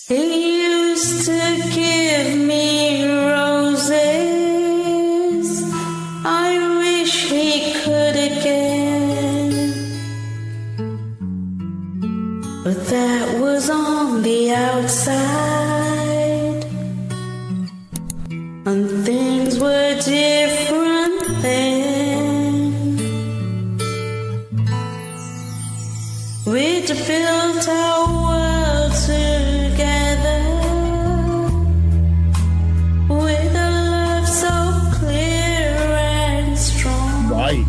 He used to give me roses. I wish he could again. But that was on the outside. And things were different then. We'd built our world together with a love so clear and strong. Right.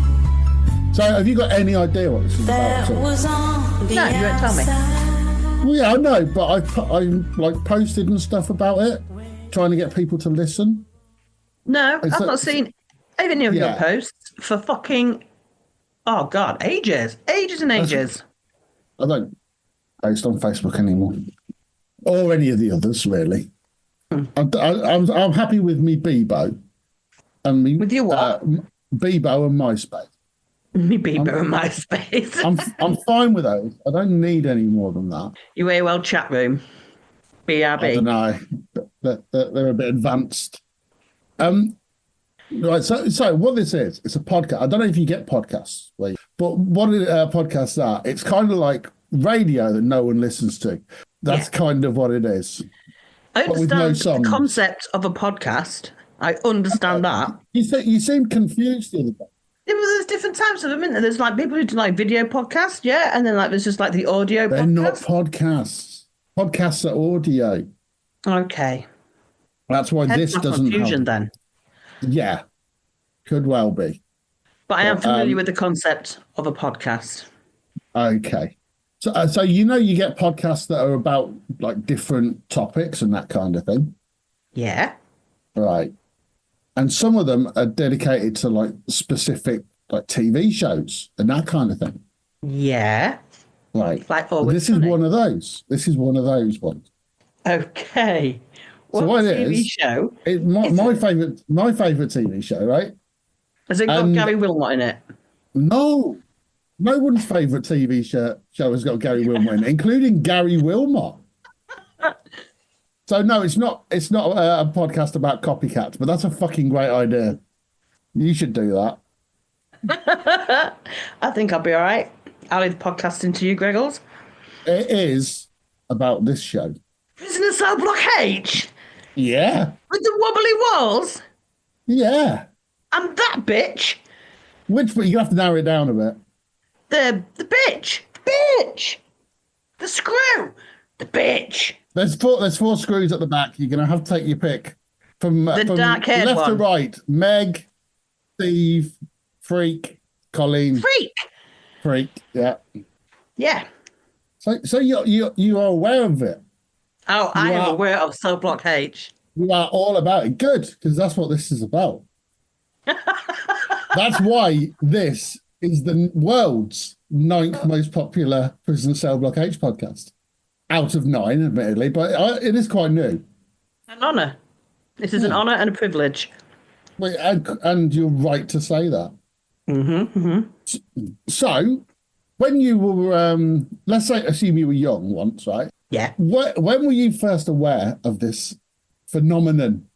So have you got any idea what this is That about? was on the No, you won't tell me. outside. Well, yeah, I know, but I like posted and stuff about it, trying to get people to listen. No, Is I've that- not seen any of your Yeah. posts for fucking, oh God, ages and ages. I don't post on Facebook anymore, or any of the others really. I'm happy with me Bebo, and me With your what? Bebo and MySpace. Me Bieber and MySpace. I'm fine with those. I don't need any more than that. Your AOL chat room. I don't BRB. know. They're a bit advanced. Right. So what this is, it's a podcast. I don't know if you get podcasts, but what podcasts are, it's kind of like radio that no one listens to. That's kind of what it is. I with no understand the songs. concept of a podcast. I understand that. You seemed confused the other day. Yeah, but there's different types of them, isn't there? There's like people who do like video podcasts, yeah, and then like there's just like the audio They're podcast. not podcasts. Podcasts are audio. Okay. That's why Hence this my doesn't confusion have. then. Yeah, could well be. But I am familiar um, with the concept of a podcast. Okay. So you get podcasts that are about like different topics and that kind of thing. Yeah. Right. And some of them are dedicated to like specific like TV shows and that kind of thing. Yeah. Right. Like But Always this is Sunny. one of those. This is one of those ones. Okay. So What what it TV is- show? My favorite TV show, right? Has it got and- Gary Wilmot in it? No one's favorite TV show has got Gary Wilmot in it, including Gary Wilmot. So no, it's not a podcast about copycats, but that's a fucking great idea. You should do that. I think I'll be all right. I'll leave the podcasting to you, Greggles. It is about this show. Prisoner Cell Block H Yeah. with the wobbly walls Yeah. and that bitch. Which, but you have to narrow it down a bit. The bitch. The screw. The bitch. There's four screws at the back. You're gonna have to take your pick from dark-haired left to one. right. Meg, Steve, Freak, Colleen, Freak. Yeah. Yeah. So you are aware of it. Oh, I am Wow. aware of Cell Block H. You are all about it. Good, because that's what this is about. That's why this is the world's 9th most popular Prison Cell Block H podcast. Out of 9, admittedly, but it is quite new. An honour. This is an honour and a privilege. Wait, and you're right to say that. So, when you were, let's say, assume you were young once, right? Yeah. When were you first aware of this phenomenon?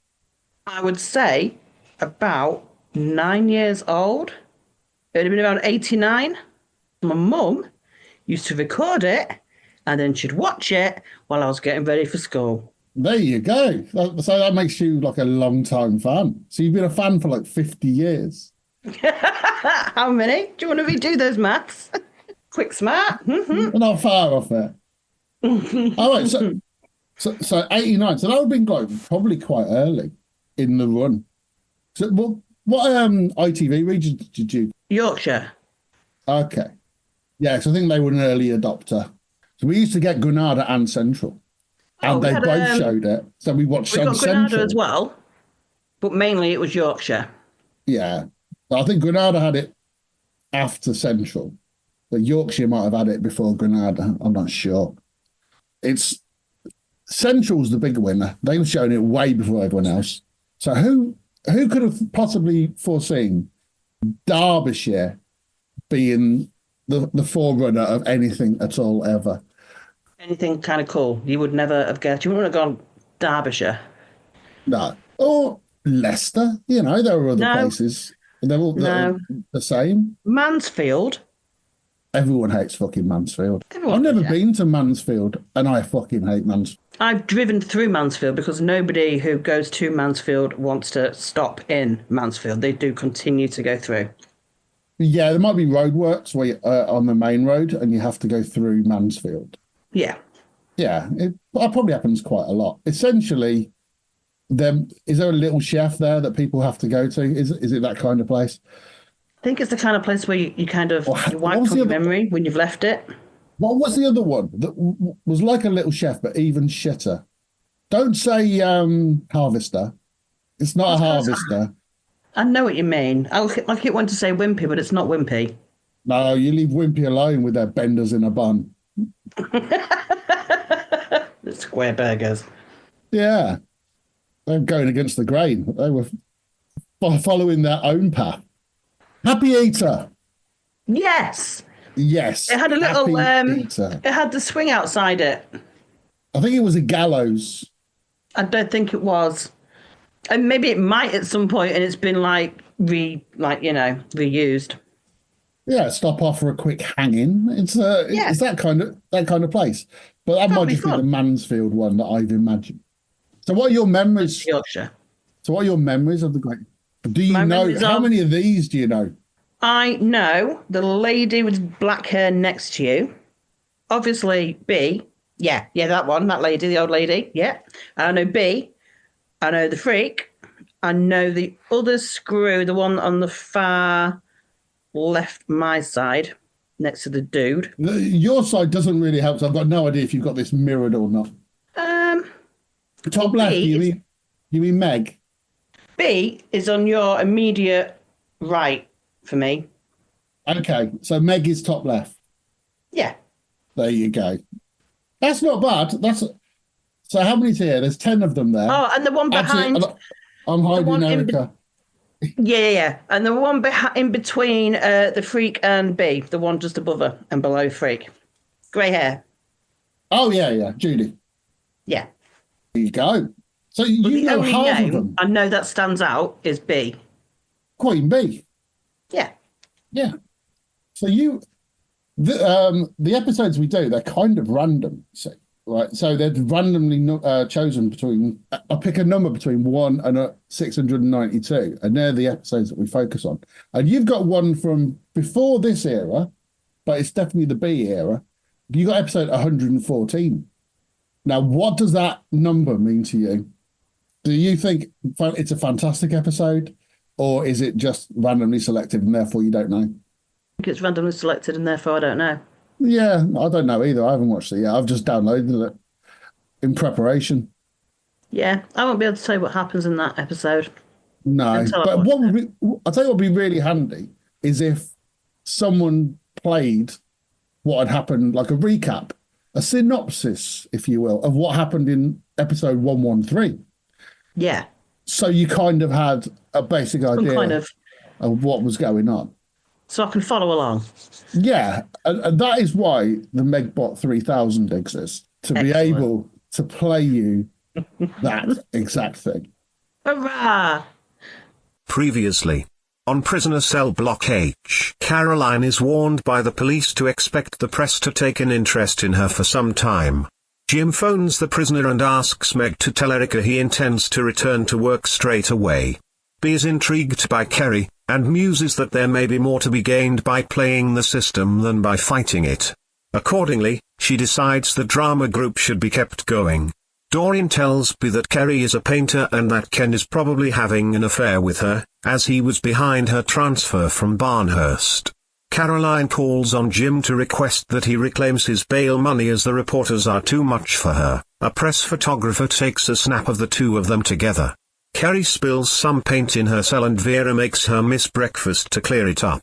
I would say about 9 years old. It would have been about 89. My mum used to record it and then she'd watch it while I was getting ready for school. There you go. So that makes you like a long time fan. So you've been a fan for like 50 years. How many? Do you want to redo those maths? Quick smart. We're not far off it. All right, so 89. So that would have been like probably quite early in the run. So what ITV region did you? Yorkshire. Okay. Yeah, so I think they were an early adopter. So we used to get Granada and Central. And we they had, both showed it. So we watched We on got Granada Central. as well, but mainly it was Yorkshire. Yeah. So I think Granada had it after Central. But Yorkshire might have had it before Granada. I'm not sure. Central's the big winner. They were showing it way before everyone else. So who could have possibly foreseen Derbyshire being the forerunner of anything at all ever? Anything kind of cool? You would never have guessed. You wouldn't have gone Derbyshire. No. Or Leicester. You know, there are other No. places. They're all the same. Mansfield. Everyone hates fucking Mansfield. Everyone I've never does, yeah. been to Mansfield, and I fucking hate Mansfield. I've driven through Mansfield because nobody who goes to Mansfield wants to stop in Mansfield. They do continue to go through. Yeah, there might be roadworks where you're on the main road and you have to go through Mansfield. Yeah. Yeah, that probably happens quite a lot. Essentially, is there a little chef there that people have to go to? Is it that kind of place? I think it's the kind of place where you kind of you what wipe was from the your other- memory when you've left it. What was the other one that was like a little chef, but even shitter? Don't say harvester. It's not a harvester. I know what you mean. I keep wanting to say Wimpy, but it's not Wimpy. No, you leave Wimpy alone with their benders in a bun. The square burgers. Yeah. They're going against the grain. They were following their own path. Happy Eater. Yes. Yes. It had a little Happy Eater. it had the swing outside it. I think it was a gallows. I don't think it was. And maybe it might at some point and it's been reused. Yeah, stop off for a quick hanging. It's that kind of place. But that might just be the Mansfield one that I've imagined. So what are your memories? Yorkshire. So what are your memories of the Great? Do you My know memories how of- many of these do you know? I know the lady with black hair next to you. Obviously, B. Yeah, that one, that lady, the old lady. Yeah. I know B. I know the freak. I know the other screw, the one on the far left, my side, next to the dude. Your side doesn't really help, so I've got no idea if you've got this mirrored or not. Top left, you mean Meg? B is on your immediate right for me. Okay, so Meg is top left. Yeah. There you go. That's not bad. So how many's here? There's 10 of them there. Oh, and the one behind. I'm hiding one in Erica. Yeah. And the one in between the freak and B, the one just above her and below freak. Grey hair. Oh, yeah. Judy. Yeah. There you go. So you know only half name of them. I know that stands out is B. Queen B. Yeah. Yeah. So the episodes we do, they're kind of random. So, right. So they're randomly chosen between, I'll pick a number between 1 and 692. And they're the episodes that we focus on. And you've got one from before this era, but it's definitely the B era. You got episode 114. Now, what does that number mean to you? Do you think it's a fantastic episode, or is it just randomly selected and therefore you don't know? I think it's randomly selected and therefore I don't know. Yeah, I don't know either. I haven't watched it yet. I've just downloaded it in preparation. Yeah, I won't be able to tell you what happens in that episode. No, Until I but watch I'll tell you what would be really handy is if someone played what had happened, like a recap, a synopsis, if you will, of what happened in episode 113. Yeah. So you kind of had a basic idea Kind of. of what was going on. So I can follow along. Yeah, and that is why the Megbot 3000 exists, to be Excellent. able to play you that exact thing. Hurrah! Previously, on Prisoner Cell Block H, Caroline is warned by the police to expect the press to take an interest in her for some time. Jim phones the prisoner and asks Meg to tell Erica he intends to return to work straight away. B is intrigued by Kerry, and muses that there may be more to be gained by playing the system than by fighting it. Accordingly, she decides the drama group should be kept going. Doreen tells B that Kerry is a painter and that Ken is probably having an affair with her, as he was behind her transfer from Barnhurst. Caroline calls on Jim to request that he reclaims his bail money as the reporters are too much for her. A press photographer takes a snap of the two of them together. Kerry spills some paint in her cell and Vera makes her miss breakfast to clear it up.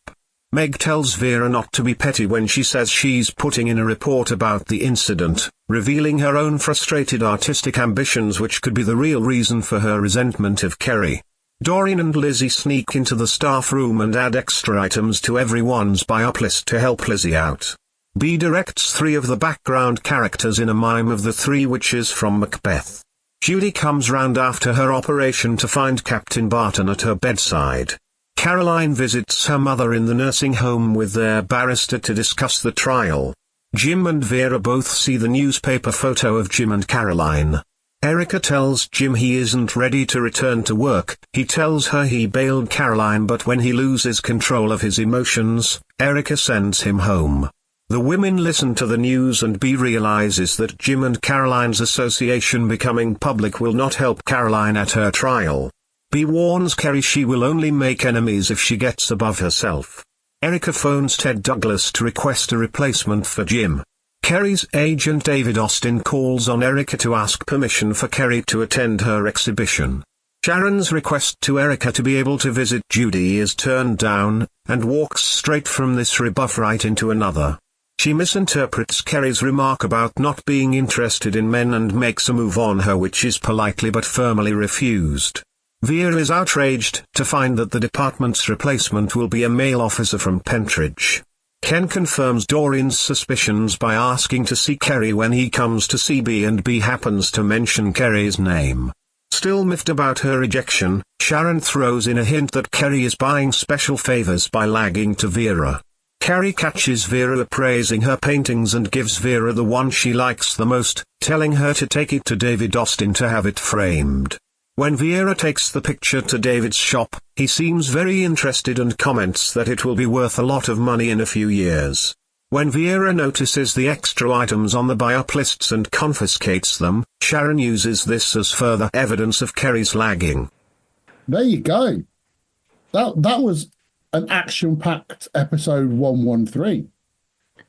Meg tells Vera not to be petty when she says she's putting in a report about the incident, revealing her own frustrated artistic ambitions which could be the real reason for her resentment of Kerry. Doreen and Lizzie sneak into the staff room and add extra items to everyone's buy-up list to help Lizzie out. B directs 3 of the background characters in a mime of the 3 witches from Macbeth. Judy comes round after her operation to find Captain Barton at her bedside. Caroline visits her mother in the nursing home with their barrister to discuss the trial. Jim and Vera both see the newspaper photo of Jim and Caroline. Erica tells Jim he isn't ready to return to work. He tells her he bailed Caroline, but when he loses control of his emotions, Erica sends him home. The women listen to the news and B realizes that Jim and Caroline's association becoming public will not help Caroline at her trial. B warns Kerry she will only make enemies if she gets above herself. Erica phones Ted Douglas to request a replacement for Jim. Kerry's agent David Austin calls on Erica to ask permission for Kerry to attend her exhibition. Sharon's request to Erica to be able to visit Judy is turned down, and walks straight from this rebuff right into another. She misinterprets Kerry's remark about not being interested in men and makes a move on her, which is politely but firmly refused. Vera is outraged to find that the department's replacement will be a male officer from Pentridge. Ken confirms Doreen's suspicions by asking to see Kerry when he comes to see B, and B happens to mention Kerry's name. Still miffed about her rejection, Sharon throws in a hint that Kerry is buying special favors by lagging to Vera. Kerry catches Vera appraising her paintings and gives Vera the one she likes the most, telling her to take it to David Austin to have it framed. When Vera takes the picture to David's shop, he seems very interested and comments that it will be worth a lot of money in a few years. When Vera notices the extra items on the buy-up lists and confiscates them, Sharon uses this as further evidence of Kerry's lagging. There you go. That was an action-packed episode 113.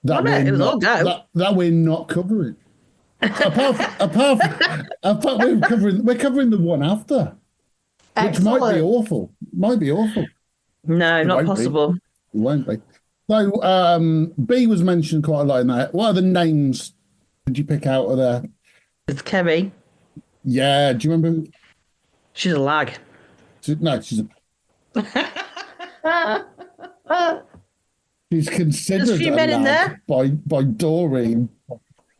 It was all go. That we're not covering. apart we're covering the one after, which might be awful. No, not possible. It won't be. So B was mentioned quite a lot in that. What other names did you pick out of there? It's Kerry. Yeah, do you remember? She's a lag. No, she's she's considered There's a few men in there by Doreen.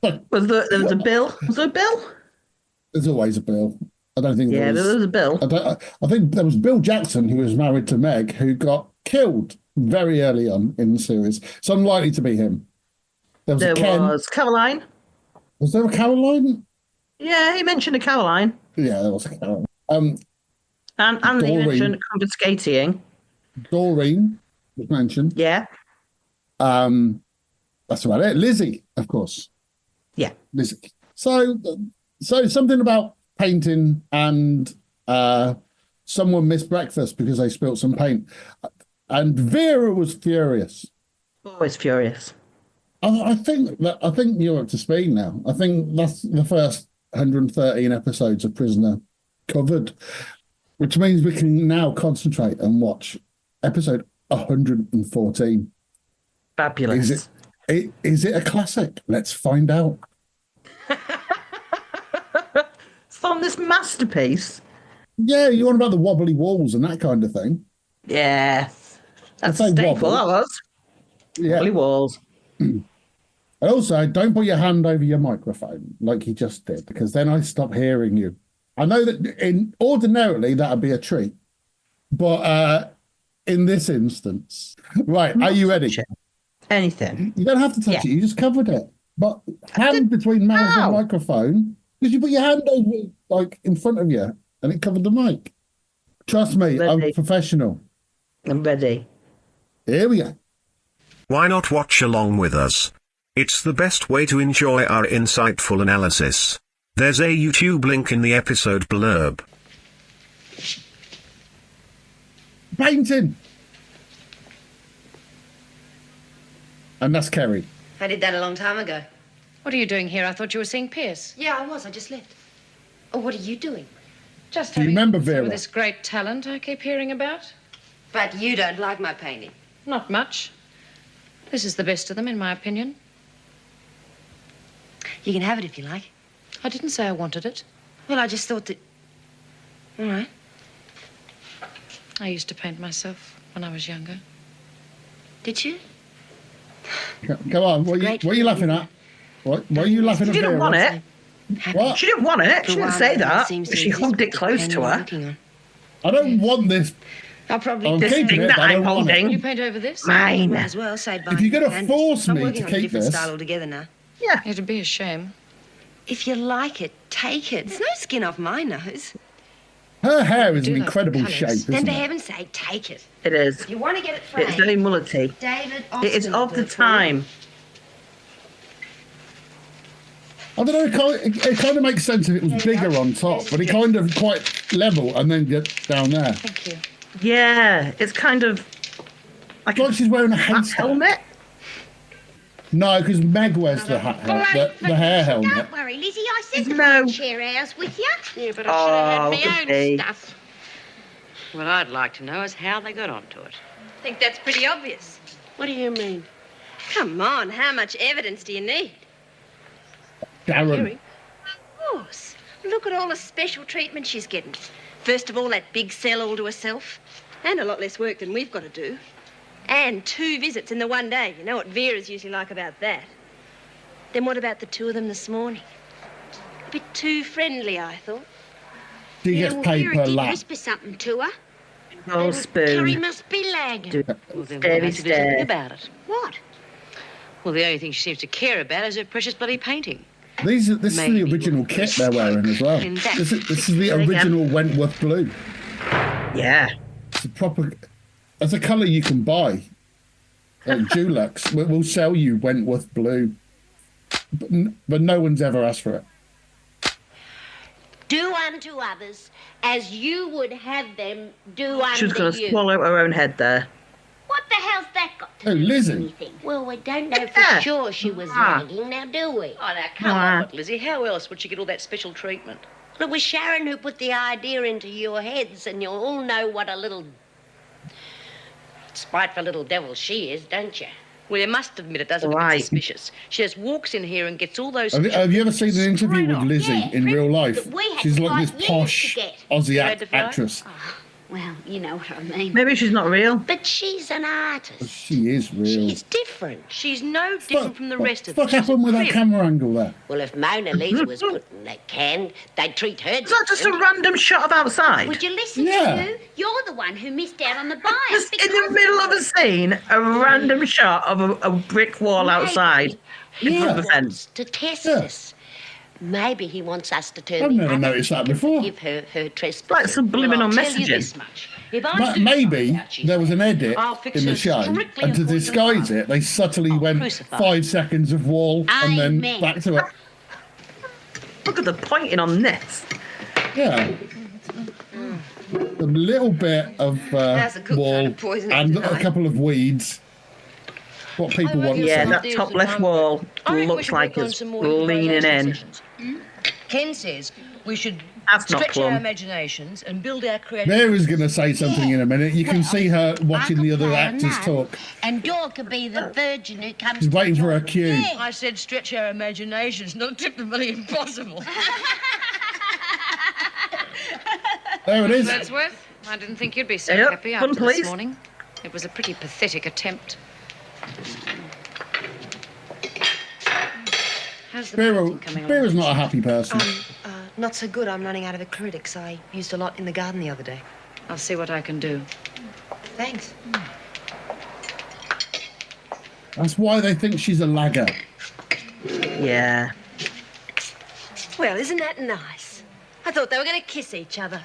There was a Bill? Was there a Bill? There's always a Bill. I don't think there was a Bill. I think there was Bill Jackson, who was married to Meg, who got killed very early on in the series. So unlikely to be him. There was Caroline. Was there a Caroline? Yeah, he mentioned a Caroline. Yeah, there was a Caroline. And he mentioned confiscating. Doreen was mentioned. Yeah. That's about it. Lizzie, of course. Yeah. Lizzie. So something about painting and someone missed breakfast because they spilt some paint. And Vera was furious. Always furious. I think you're up to speed now. I think that's the first 113 episodes of Prisoner covered, which means we can now concentrate and watch episode 114. Fabulous. Is it a classic? Let's find out. From this masterpiece? Yeah, you want about the wobbly walls and that kind of thing. Yeah. That's a staple, that was. Yeah. Wobbly walls. And also, don't put your hand over your microphone like you just did, because then I stop hearing you. I know that ordinarily that would be a treat, but in this instance, right? Are you ready? Anything. You don't have to touch it. You just covered it. But hand between mouth and microphone, because you put your hand over like in front of you, and it covered the mic. Trust me, I'm professional. I'm ready. Here we go. Why not watch along with us? It's the best way to enjoy our insightful analysis. There's a YouTube link in the episode blurb. Painting. And that's Kerry. I did that a long time ago. What are you doing here? I thought you were seeing Pierce. Yeah, I was. I just left. Oh, what are you doing? Just Do you remember Vera? Some of this great talent I keep hearing about. But you don't like my painting. Not much. This is the best of them, in my opinion. You can have it if you like. I didn't say I wanted it. Well, I just thought that... All right. I used to paint myself when I was younger. Did you? Come on, what are you laughing at? What are you laughing at? She didn't want it. What? She didn't want it. She didn't say that. She hugged it close to her. I don't want this. I'll probably I'm This keeping thing it, that but I I'm don't want it. holding. You paint over this? Mine. Might as well say bye. If you're going to force I'm me working to on a keep different this, style altogether now. Yeah. It'd be a shame. If you like it, take it. There's no skin off my nose. her hair is Do an like incredible colours. shape, Then isn't for it? heaven's sake, take it. It is. If you want to get it It's framed, very mullety. David It is Austin of will the do it for you. time. I don't know, it kind of makes sense if it was bigger on top, but it kind of quite level and then get down there. Thank you. Yeah, it's kind of like It's like she's wearing a a hat. helmet. No, because Meg wears the hair helmet. Don't worry, Lizzie. I said to No. share ours with you. Yeah, but Oh, I should have had look at my own me. stuff. What I'd like to know is how they got onto it. I think that's pretty obvious. What do you mean? Come on, how much evidence do you need? Darren. Of course. Look at all the special treatment she's getting. First of all, that big cell all to herself. And a lot less work than we've got to do. And 2 visits in the one day. You know what Vera's usually like about that. Then what about the 2 of them this morning? A bit too friendly, I thought. She gets paid Vera per did lap. whisper something to her. Oh, Curry spoon. must be lagging. Do Well, then Stary we'll have to do something stare. about it. What? Well, the only thing she seems to care about is her precious bloody painting. This is the Maybe original we'll kit they're wearing as well. In that This is the again. original Wentworth blue. Yeah. It's a proper, as a colour you can buy. Dulux will sell you Wentworth blue, but no one's ever asked for it. Do unto others as you would have them do She was unto going to you. swallow her own head there. What the hell's that got to Oh, do with Lizzie. anything? Well, we don't know for Yeah. sure she was Ah. lagging, now do we? Oh, now come Ah. off it, Lizzie. How else would she get all that special treatment? Well, it was Sharon who put the idea into your heads, and you all know what a little spiteful little devil she is, don't you? Well, you must admit it does look a Right. bit suspicious. She just walks in here and gets all those... Have you ever seen an interview with Lizzie Yeah, in real life? that we had She's to like fight this years posh to get. Aussie You read the flyer? actress. Well, you know what I mean. Maybe she's not real. But she's an artist. She is real. She's different. She's no different from the rest of them. What happened with that She's camera angle there? Well, if Mona Lisa was put in that can, they'd treat her Is that just a different. random shot of outside? Would you listen Yeah. to you? You're the one who missed out on the bias. Just in the middle of a scene, a random shot of a brick wall outside in front of the fence. To test Yeah. us. Maybe he wants us to turn I've the never other noticed that cheek and before. Give her trespass. Like subliminal I'll tell you messaging. this much. If I But do maybe find out she's there was an lagging, edit I'll fix in the her show, strictly and to according to disguise law. it, they subtly I'll went crucify 5 seconds of wall and then Amen. back to it. Look at the pointing on this. Yeah. A little bit of That's a cook wall trying to poison it and a tonight. couple of weeds. What people want to Yeah, see. that top left wall I reckon we looks should like work on it's some more leaning improvisation in. sessions. Ken says we should That's not stretch our plum. imaginations and build our creative... Mary's going to say something in a minute. You can see her watching I the could other play a actors nun, talk. And Dora could be the virgin who comes She's to waiting for her join cue. us. Yeah. I said stretch our imaginations, not typically impossible. There it is. Wordsworth, I didn't think you'd be so Yep, happy fun, after this please. morning. It was a pretty pathetic attempt. How's the painting coming along? Vera's not a happy person. Not so good. I'm running out of acrylics. I used a lot in the garden the other day. I'll see what I can do. Thanks. That's why they think she's a lagger. Yeah. Well, isn't that nice? I thought they were going to kiss each other.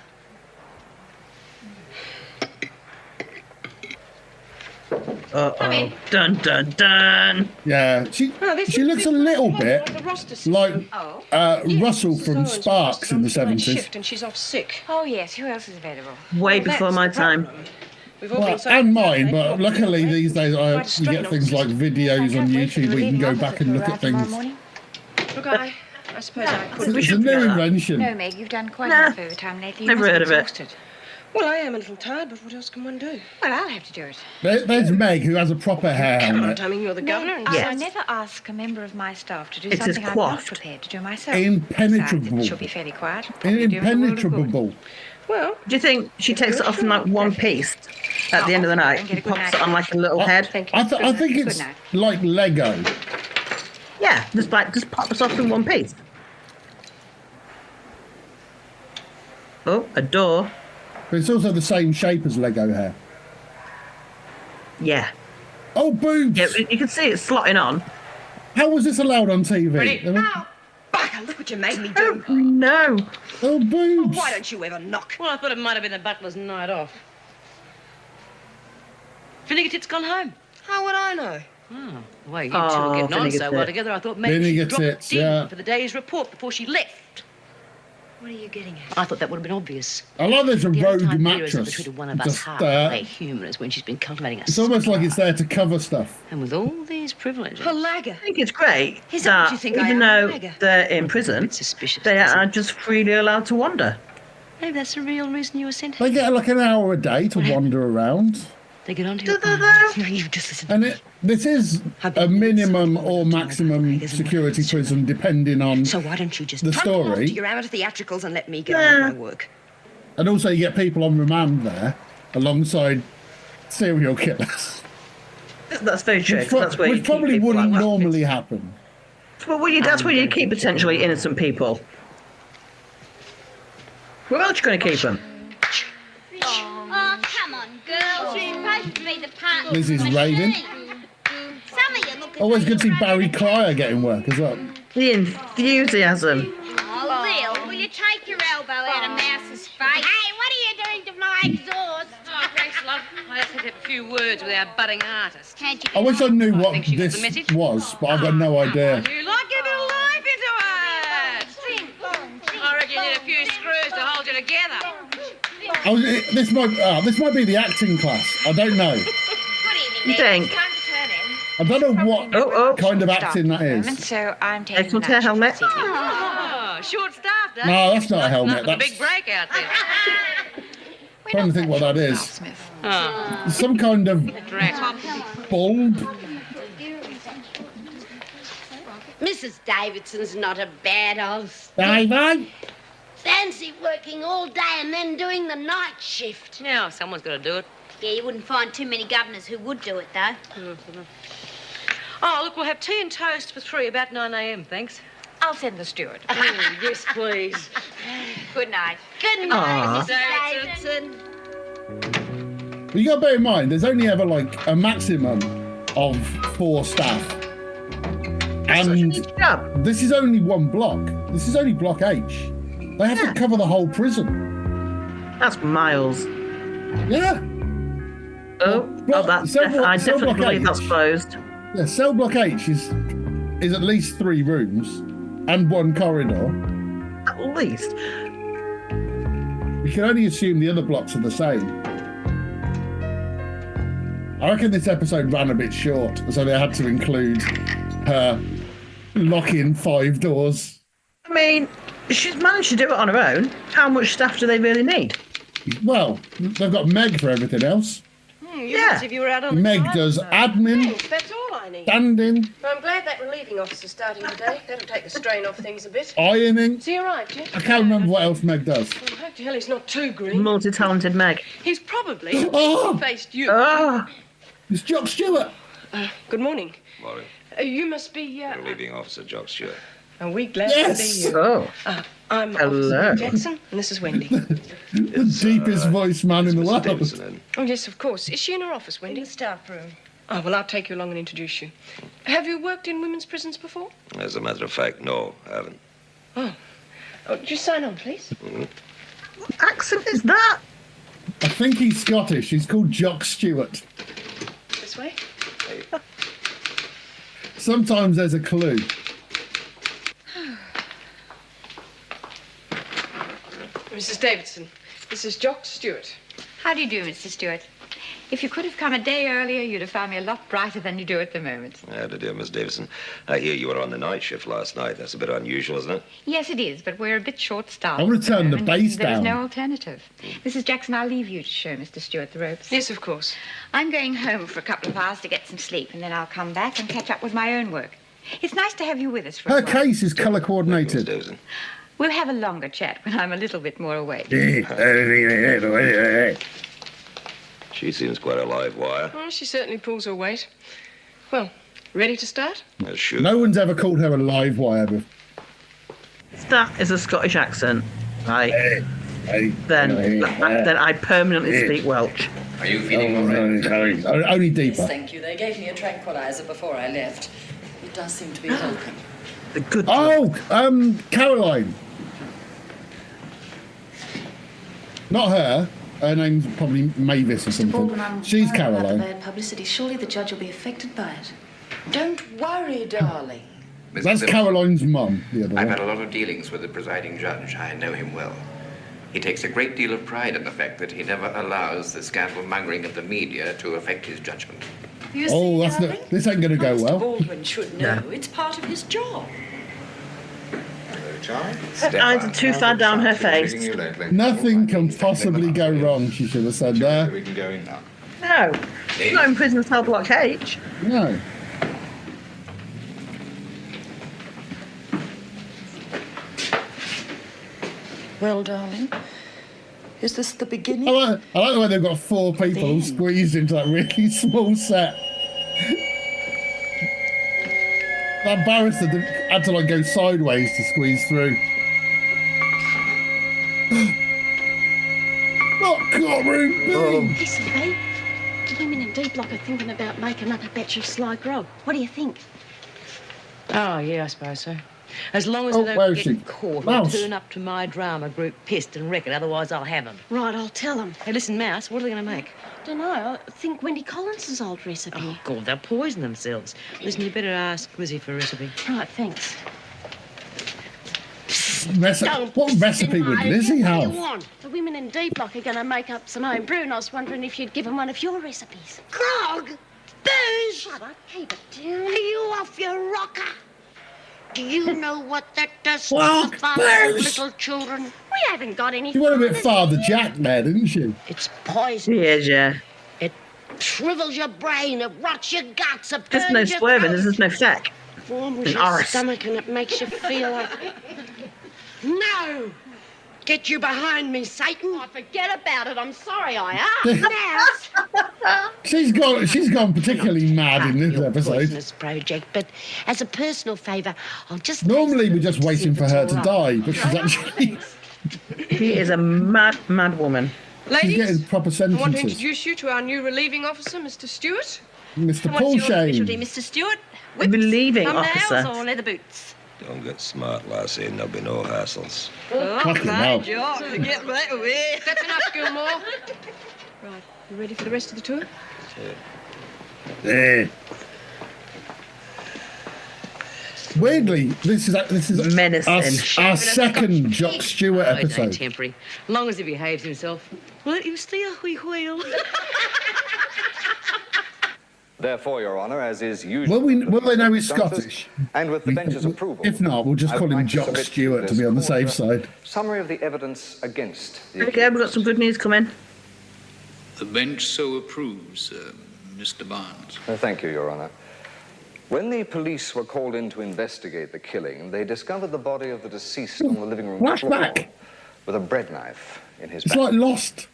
Uh-oh. Dun, dun, dun. Yeah, she looks a little bit like Russell from Sparks in the 70s. And she's off sick. Oh, yes. Who else is available? Way before my time. We've all Well, been so and mine, but luckily these days you get things like videos on YouTube where you can go back and look at things. Look, I suppose I could. It's a new invention. No, Meg, you've done quite Nah, enough overtime lately. You never must be heard of it. exhausted. Well, I am a little tired, but what else can one do? Well, I'll have to do it. There's Meg, who has a proper hair Come on, helmet. Tommy, you're the governor. And Yes. I never ask a member of my staff to do It is something I'm not coiffed. prepared to do myself. Impenetrable. Besides, she'll be fairly quiet. Probably do her a world of good. Impenetrable. Well, Do you think she takes it off in like one piece at the end of the night and pops it on like a little head? thank you. I think it's night. like Lego. Yeah, just pops off in one piece. Oh, a door. But it's also the same shape as Lego hair. Yeah. Oh, boobs! Yeah, you can see it slotting on. How was this allowed on TV? Ready? Ow! Bugger, look what you made me do. Oh, no. Oh, boobs! Why don't you ever knock? Well, I thought it might have been the butler's night off. Fingertip's gone home. How would I know? Oh, the way you two Oh, are getting on Vinegar so well Tits. together, I thought maybe she Vinegar dropped Tits, in yeah. for the day's report before she left. What are you getting at? I thought that would have been obvious. I like there's a The only rogue time Vera's ever mattress. treated one of us Just, halfway human is when she's been cultivating a it's almost like it's scar. there to cover stuff. And with all these privileges, A lagger. I think it's great Is that what that you think I even am, though Megha? they're in prison, it's suspicious. they isn't are it? just freely allowed to wander. Maybe that's the real reason you were sent They here. get like an hour a day to wander around. They get onto Do your they mind. though? You just listen. And this is a minimum or maximum security prison, depending on. So why don't you just The trundle off story. to your amateur theatricals and let me get on with my work? And also, you get people on remand there alongside serial killers. That's very true. 'cause that's where you Which keep probably people wouldn't like that. normally happen. Well, that's where you keep potentially innocent people. Where else are you going to keep them? Oh, come on, girls. You're supposed to be the partner. This is Raven. Some of you look Always good to see Barry Cryer getting work as well. The enthusiasm. Oh, Lil, will you take your elbow out of Mouse's face? Hey, what are you doing to my exhaust? Oh, thanks, love. I just had to have a few words with our budding artist. Can't you I wish I knew what think she got this the message? was, but I've got no idea. You like a bit of life into it. I reckon you need a few screws to hold you together. This might be the acting class. I don't know. You think? I don't know what Oh. kind of acting that is. So I'm taking Excellent hair helmet. Oh, short-staffed, eh? No, that's not a helmet. Nothing but a That's big break out there. trying to think what that is. Smith. Oh, Some kind of drat. bulb. Mrs. Davidson's not a bad old David? fancy working all day and then doing the night shift. Now, someone's got to do it. Yeah, you wouldn't find too many governors who would do it, though. Oh, look, we'll have tea and toast for 3 about 9 a.m., thanks. I'll send the steward. Oh, yes, please. Good night. Good Aw. night, Mrs. Davidson. But you got to bear in mind, there's only ever like a maximum of 4 staff. And Job. this is only one block. This is only block H. They have to cover the whole prison. That's miles. Yeah. That's I definitely believe that's closed. Yeah, cell block H is at least 3 rooms and 1 corridor. At least. You can only assume the other blocks are the same. I reckon this episode ran a bit short, so they had to include her locking 5 doors. I mean, she's managed to do it on her own. How much staff do they really need? Well, they've got Meg for everything else. Yeah. As if you were out on the Meg side. does admin, Thanks, that's all I need. standing, I'm glad that relieving officer's starting today. That'll take the strain off things a bit. ironing. So you're right, Jeff. I can't remember what else Meg does. Well, I hope to hell he's not too green. Multi-talented Meg. He's probably Oh! faced you. Oh, It's Jock Stewart. Good morning. Morning. You must be, Relieving Officer Jock Stewart. Are we glad Yes! to see you? oh. I'm Hello. Officer Jackson, and this is Wendy. The deepest voiced man in the Mr. world. Davidson in. Oh, yes, of course. Is she in her office, Wendy? In the staff room. Oh, well, I'll take you along and introduce you. Have you worked in women's prisons before? As a matter of fact, no, I haven't. Oh, just sign on, please. What accent is that? I think he's Scottish. He's called Jock Stewart. This way. Sometimes there's a clue. Mrs. Davidson, this is Jock Stewart. How do you do, Mr. Stewart? If you could have come a day earlier, you'd have found me a lot brighter than you do at the moment. Dear Miss Davison. I hear you were on the night shift last night. That's a bit unusual, isn't it? Yes, it is, but we're a bit short-staffed. I want to turn the bass There's down. no alternative. Mrs. Jackson, I'll leave you to show Mr. Stewart the ropes. Yes, of course. I'm going home for a couple of hours to get some sleep, and then I'll come back and catch up with my own work. It's nice to have you with us for Her a while. case is colour coordinated. We'll have a longer chat when I'm a little bit more awake. She seems quite a live wire. Well, she certainly pulls her weight. Well, ready to start? Sure. No one's ever called her a live wire before. That is a Scottish accent, right? Then I permanently speak Welsh. Are you feeling all right? Only deeper. Yes, thank you. They gave me a tranquilizer before I left. It does seem to be helping. The good. Caroline. Not her. Her name's probably Mavis or Baldwin, something. I'm She's worried about the Caroline. bad publicity. Surely the judge will be affected by it. Don't worry, darling. That's Caroline's mum, the other I've one. had a lot of dealings with the presiding judge. I know him well. He takes a great deal of pride in the fact that he never allows the scandal-mongering of the media to affect his judgment. You Oh, see, that's darling? not, this ain't going to go well. Baldwin should know. It's part of his job. Eyes are too far down her face. Nothing can possibly go wrong, she should have said there. We can go in now. No, she's not in prison cell block H. No. Well, darling, is this the beginning? I like the way they've got 4 people all squeezed into that really small set. That barrister had to like go sideways to squeeze through. Not courtroom. Listen, babe. The women in D Block are thinking about making another batch of sly grog. What do you think? Oh, yeah, I suppose so. As long as Oh, they where don't is get she? caught Mouse. or turn up to my drama group pissed and wreck it, otherwise I'll have them. Right, I'll tell them. Hey, listen, Mouse, what are they going to make? Don't know. I think Wendy Collins's old recipe. Oh, God, they'll poison themselves. Listen, you better ask Lizzie for a recipe. Right, thanks. What recipe would Lizzie have? The women in D Block are going to make up some home brew, and I was wondering if you'd give them one of your recipes. Grog! Booze! Shut up, keep it down. Are you off your rocker? Do you know what that does to Grog, the fathers of booze! little children? We haven't got any. She went a bit Father Jack there, didn't she? It's poison. She is, yeah. It shrivels your brain, it rots your guts, it There's burns no your swerving, throat, there's no sack. warms An your arse. stomach, and it makes you feel like... No! Get you behind me, Satan! Oh, forget about it. I'm sorry I asked. Mouse! She's gone particularly mad in this Your episode. poisonous project, but as a personal favour, I'll just... Normally we're just waiting for her to die, but she's actually She is a mad, mad woman. she's getting Ladies, proper I want to sentences. introduce you to our new relieving officer, Mr. Stewart. Mr. What's Paul your specialty, Shane. Mr. Stewart? Relieving Thumbnails officer. or leather boots? Don't get smart, lassie, and there'll be no hassles. Oh, Fucking hell. job to get right away. That's enough, Gilmore. Right, you ready for the rest of the tour? Weirdly, this is Menacing. our second Jock Stewart Oh, it ain't episode. temporary. Long as he behaves himself. Let him stay a wee while. Therefore, Your Honour, as is usual... Will they know he's Scottish? And with the bench's approval... If not, we'll just I call would him like to Jock submit Stewart to this be on the court safe side. Summary of the evidence against the Okay, we've got some good news coming. The bench so approves, Mr. Barnes. Thank you, Your Honour. When the police were called in to investigate the killing, they discovered the body of the deceased on the living room floor Flashback. with a bread knife in his It's back. like Lost.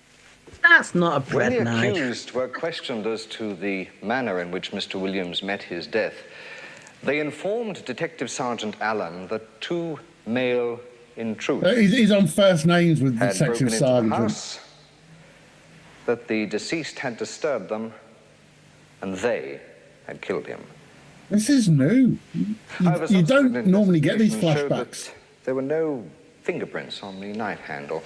That's not a When bread the knife. accused were questioned as to the manner in which Mr. Williams met his death, they informed Detective Sergeant Allen that 2 male intruders He's on first names with had broken Detective into the Sergeant. house, that the deceased had disturbed them, and they had killed him. This is new. However, You don't subsequent normally get these investigation showed flashbacks. that there were no fingerprints on the knife handle,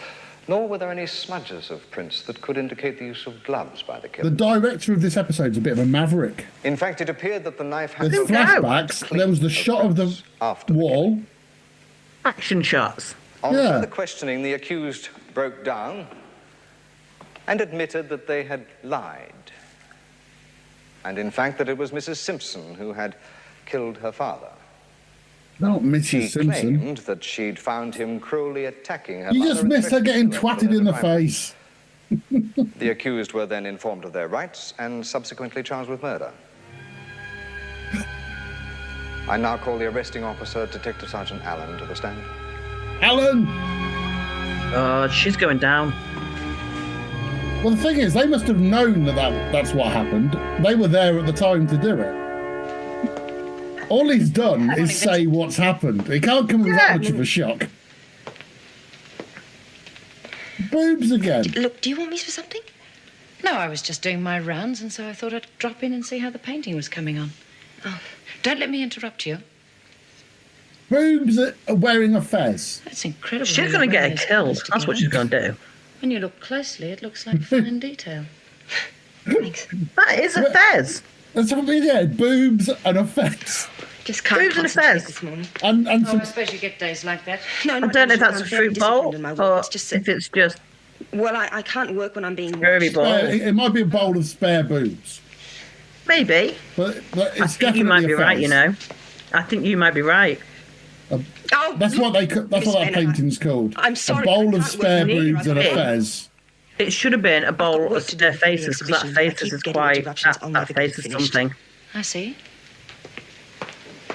nor were there any smudges of prints that could indicate the use of gloves by the The killer. director of this episode is a bit of a maverick. In fact, it appeared that the knife There's handle... flashbacks. There was the shot of the wall. Action shots. On Yeah. further questioning, the accused broke down and admitted that they had lied. And in fact that it was Mrs. Simpson who had killed her father. Not Mrs. Simpson. She claimed that she'd found him cruelly attacking her You mother just and missed her getting threatened twatted in the primary. face. The accused were then informed of their rights and subsequently charged with murder. I now call the arresting officer, Detective Sergeant Allen, to the stand. Alan! She's going down. Well, the thing is, they must have known that's what happened. They were there at the time to do it. All he's done is say what's happened. He can't come with that much of a shock. Boobs again. Look, do you want me for something? No, I was just doing my rounds, and so I thought I'd drop in and see how the painting was coming on. Oh, don't let me interrupt you. Boobs are wearing a fez. That's incredible. She's going to get her killed. That's what she's going to do. When you look closely, it looks like fine detail. Thanks. That is a fez. That's what we did. Boobs and a fez. Just can't Boobs and a fez. this morning. And I suppose you get days like that. No, I don't know if that's a fruit bowl or if it's just... Well, I can't work when I'm being Scurvy watched. bowl. It might be a bowl of spare boobs. Maybe. But it's I think definitely you might a be right, fez. you know. I think you might be right. That's what that painting's called. I'm sorry, A bowl I of can't spare work boobs and a neither. fez. It should have been a bowl work of to do spare for the faces, because that exhibition. I faces keep is getting quite... interruptions. I'll That never get face is finished. something. I see.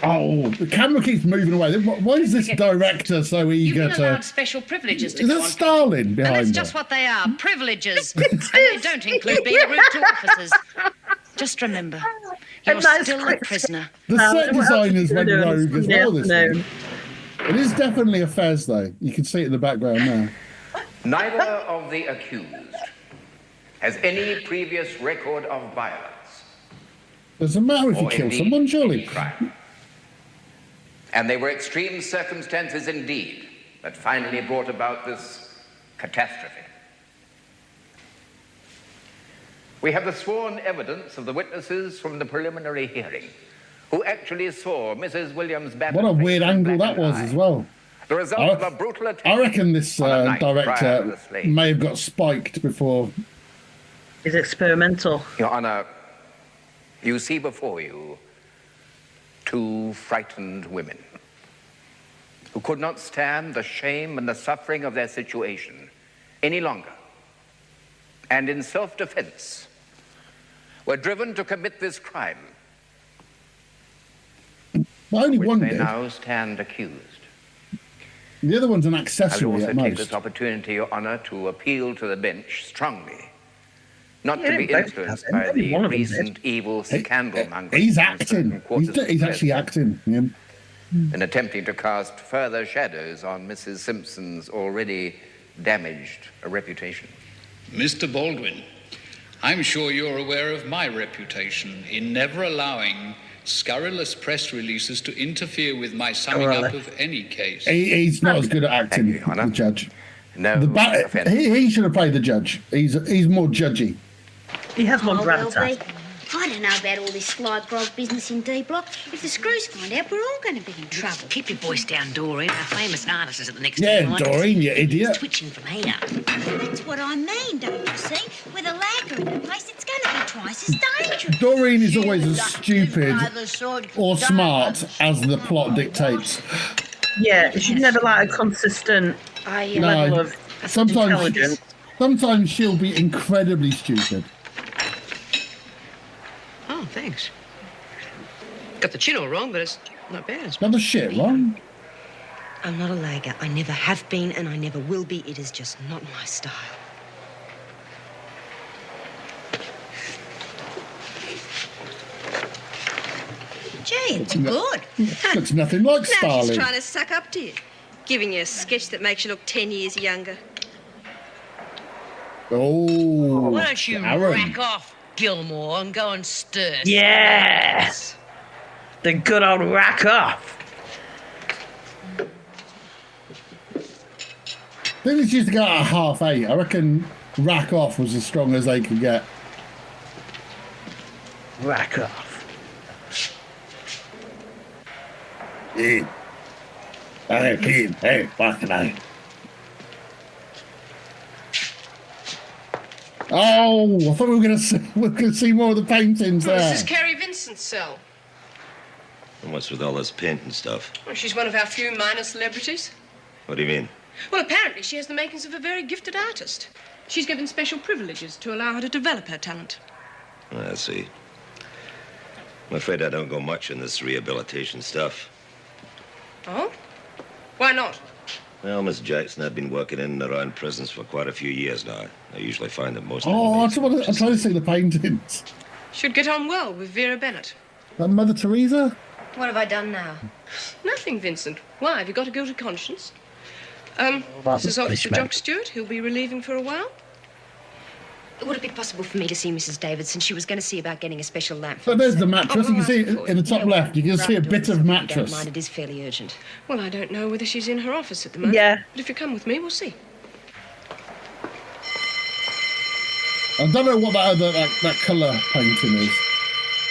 Oh, the camera keeps moving away. Why is this director so eager You've been allowed to... special privileges to Is go that on. Stalin And behind that's her? just what they are, privileges. And they don't include being rude to officers. Just remember, you're And that's still a quick. prisoner. The set designers went rogue as well this No. time. It is definitely a fez, though. You can see it in the background now. Neither of the accused has any previous record of violence. Doesn't matter if you or kill indeed someone, surely. any crime. And they were extreme circumstances indeed that finally brought about this catastrophe. We have the sworn evidence of the witnesses from the preliminary hearing who actually saw Mrs. Williams' What a weird angle that was as well. The result of a brutal attack. I reckon this on a night prior to director the slave. may have got spiked before. It's experimental. Your Honor, you see before you two frightened women who could not stand the shame and the suffering of their situation any longer, and in self-defense were driven to commit this crime, Well, only which one they did. now stand accused. The other one's an I accessory will also at take most. this opportunity, Your Honor, to appeal to the bench strongly not Yeah, to be both influenced have them. by Only the one of them recent evil scandal mongering. He's in acting. certain quarters of He's the actually press, acting. Yeah. in attempting to cast further shadows on Mrs. Simpson's already damaged reputation. Mr. Baldwin, I'm sure you're aware of my reputation in never allowing scurrilous press releases to interfere with my summing up of any case. He's not as good at acting, the judge. No, he should have played the judge. He's more judgy. He has more Oh, well, gravitas. B, I don't know about all this sly grog business in D Block. If the screws find out, we're all going to be in trouble. Keep your voice down, Doreen. Our famous artist is at the next Yeah, table. Doreen, you idiot. Twitching from here. That's what I mean, don't you see? With a lagger in the place, it's going to be twice as dangerous. Doreen is always as stupid or smart as the plot dictates. Yeah, she's never like a consistent level of intelligence. Sometimes she'll be incredibly stupid. Oh, thanks. Got the chin all wrong, but it's not bad. Got the shit wrong. I'm not a lagger. I never have been, and I never will be. It is just not my style. Gee, it's good. Looks nothing like Now she's Stalin. trying to suck up to you, giving you a sketch that makes you look 10 years younger. Oh, Why don't you Aaron. rack off, Gilmore, and go and stir? Yes! The good old rack off. They just used to go at 8:30. I reckon rack off was as strong as they could get. Rack off. Yeah. Hey, fucking hell. Oh, I thought we were going to see more of the paintings Well, there. this is Carrie Vincent's cell. And what's with all this paint and stuff? Well, she's one of our few minor celebrities. What do you mean? Well, apparently she has the makings of a very gifted artist. She's given special privileges to allow her to develop her talent. I see. I'm afraid I don't go much in this rehabilitation stuff. Oh? Why not? Well, Miss Jackson, I've been working in and around prisons for quite a few years now. I usually find that most Oh, inmates... I'm trying to see the paintings. Should get on well with Vera Bennett. That Mother Teresa? What have I done now? Nothing, Vincent. Why? Have you got a guilty conscience? That's This is a Officer punishment. Jock Stewart. He'll be relieving for a while. Would it be possible for me to see Mrs. Davidson? She was going to see about getting a special lamp. So there's the mattress. You can see in the top left, you can see a bit of Don't mattress. mind, it is fairly urgent. Well, I don't know whether she's in her office at the moment. Yeah. But if you come with me, we'll see. I don't know what that colour painting is.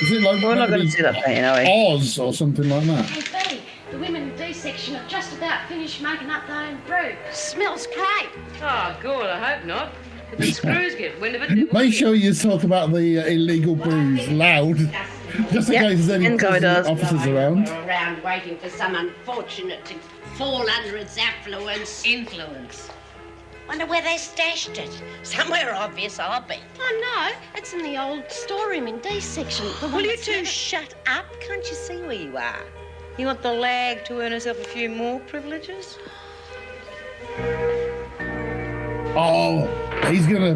Is it like We're not going to see that painting, are we? Oz or something like that? Hey, Betty, the women in D section have just about finished making up their own brew. Smells great. Oh, God, I hope not. If the screws get wind of it... Make sure you talk about the illegal booze loud, just in case there's any officers around. Around waiting for some unfortunate to fall under its affluence. Influence. Wonder where they stashed it. Somewhere obvious, I'll bet. Oh, no, it's in the old storeroom in D section. Will you two shut up? Can't you see where you are? You want the lag to earn herself a few more privileges? Oh, he's gonna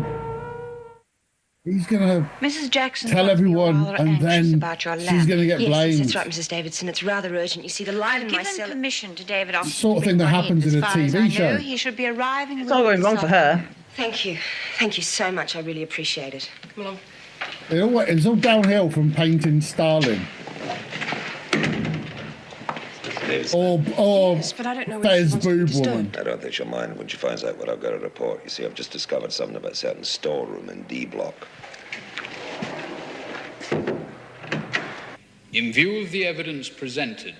Mrs. Jackson tell everyone, and then about your she's lamp. gonna get Yes, blamed. that's right, Mrs. Davidson. It's rather urgent. You see, the light in my Given cell... permission to David Austin. Sort of thing that happens in a As far as I TV know, show. he should be arriving. It's all going wrong for her. Thank you. Thank you so much. I really appreciate it. Come along. It's all downhill from painting Stalin. Or but I don't know whether she Fez wants to be Boob disturbed. Woman. I don't think she'll mind when she finds out what I've got to report. You see, I've just discovered something about a certain storeroom in D block. In view of the evidence presented,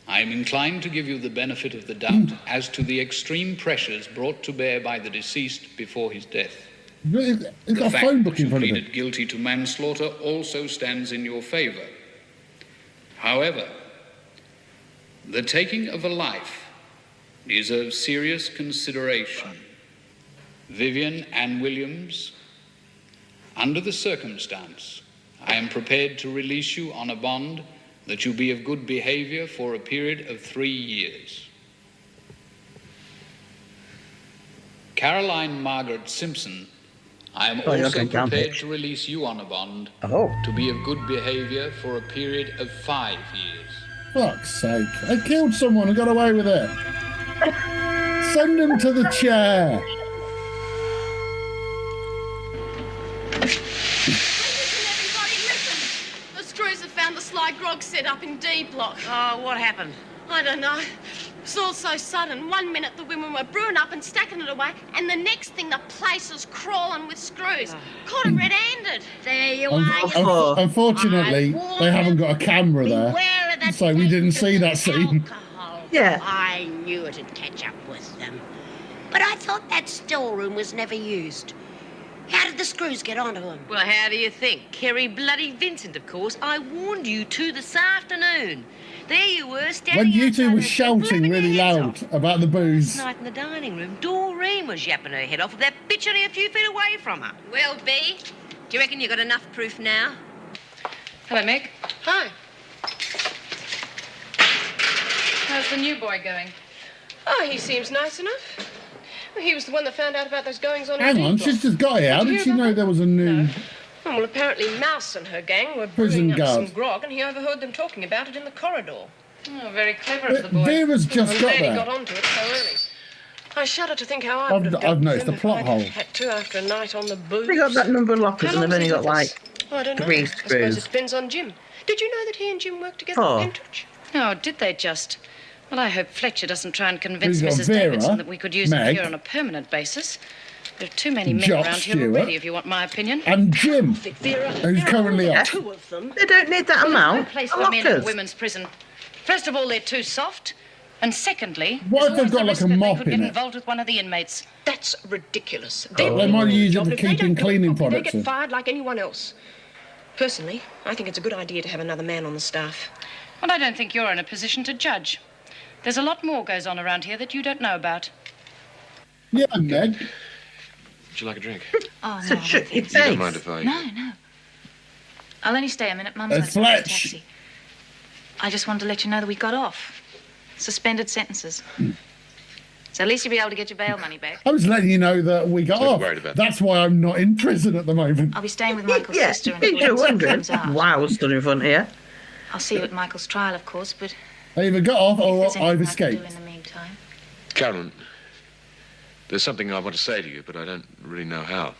I am inclined to give you the benefit of the doubt as to the extreme pressures brought to bear by the deceased before his death. He's The got a fact phone that book in you front of him. pleaded guilty to manslaughter also stands in your favour. However, the taking of a life is of serious consideration. Vivian Ann Williams, under the circumstance, I am prepared to release you on a bond that you be of good behaviour for a period of 3 years. Caroline Margaret Simpson, I am Oh, you're also going down prepared pitch. to release you on a bond Oh. to be of good behaviour for a period of 5 years. Fuck's sake. I killed someone and got away with it. Send him to the chair. The screws have found the sly grog set up in D block. Oh, what happened? I don't know. It's all so sudden. 1 minute the women were brewing up and stacking it away, and the next thing the place was crawling with screws. Caught it red-handed. There you Unfortunately, they haven't got a camera there, so we didn't see that scene. Yeah. I knew it'd catch up with them. But I thought that storeroom was never used. How did the screws get onto them? Well, how do you think? Kerry bloody Vincent, of course. I warned you two this afternoon. There you were, standing When you two outside were the- shouting really loud about the booze. Last night in the dining room, Doreen was yapping her head off with that bitch only a few feet away from her. Well, B, do you reckon you got enough proof now? Hello, Meg. Hi. How's the new boy going? Oh, he seems nice enough. Well, he was the one that found out about those goings-on. Hang in on, D block. she's just got here. How Did you did she hear know about there was a new... Oh, well, apparently Mouse and her gang were Prison brewing up guard. some grog, and he overheard them talking about it in the corridor. Oh, very clever of the boy. Vera's just the got lady there. got onto it so early. I shudder to think how I would have I've dealt with noticed him the if plot I'd hole. had to after a night on the Boobs. They got that number of lockers How and they've long only was got he with us? like Oh, I don't know. 3 I suppose screws. it depends on Jim. Did you know that he and Jim worked together Oh. at Pentridge? Oh, did they just? Well, I hope Fletcher doesn't try and convince We've got Mrs. Vera, Davidson that we could use Meg, them here on a permanent basis. There are too many men Jock around here Stewart, already, if you want my opinion. And Jim, Vera, who's currently off. two of them. They don't need that No amount. place of for men in a lockers. women's prison. First of all, they're too soft. And secondly, What if there's they've got always like the a risk that mop they could in get it? involved with one of the inmates. That's ridiculous. They might use it Job, for if they keeping don't do it cleaning properly, products They in. get fired like anyone else. Personally, I think it's a good idea to have another man on the staff. Well, I don't think you're in a position to judge. There's a lot more goes on around here that you don't know about. Yeah, Meg. Would you like a drink? Oh, So no. shut your You don't face. mind if I... No. I'll only stay a minute. Mum's Hey, outside in the Fletch. taxi. I just wanted to let you know that we got off. Suspended sentences. So at least you'll be able to get your bail money back. I was letting you know that we got Don't off. worry about That's why I'm not in prison at the moment. I'll be staying with Michael's Yeah, sister until you're he wondering. comes out. Wow, stood in front here. I'll see you at Michael's trial, of course, but I either got off if or there's anything I've I escaped. can do in the meantime. Carolyn, there's something I want to say to you, but I don't really know how.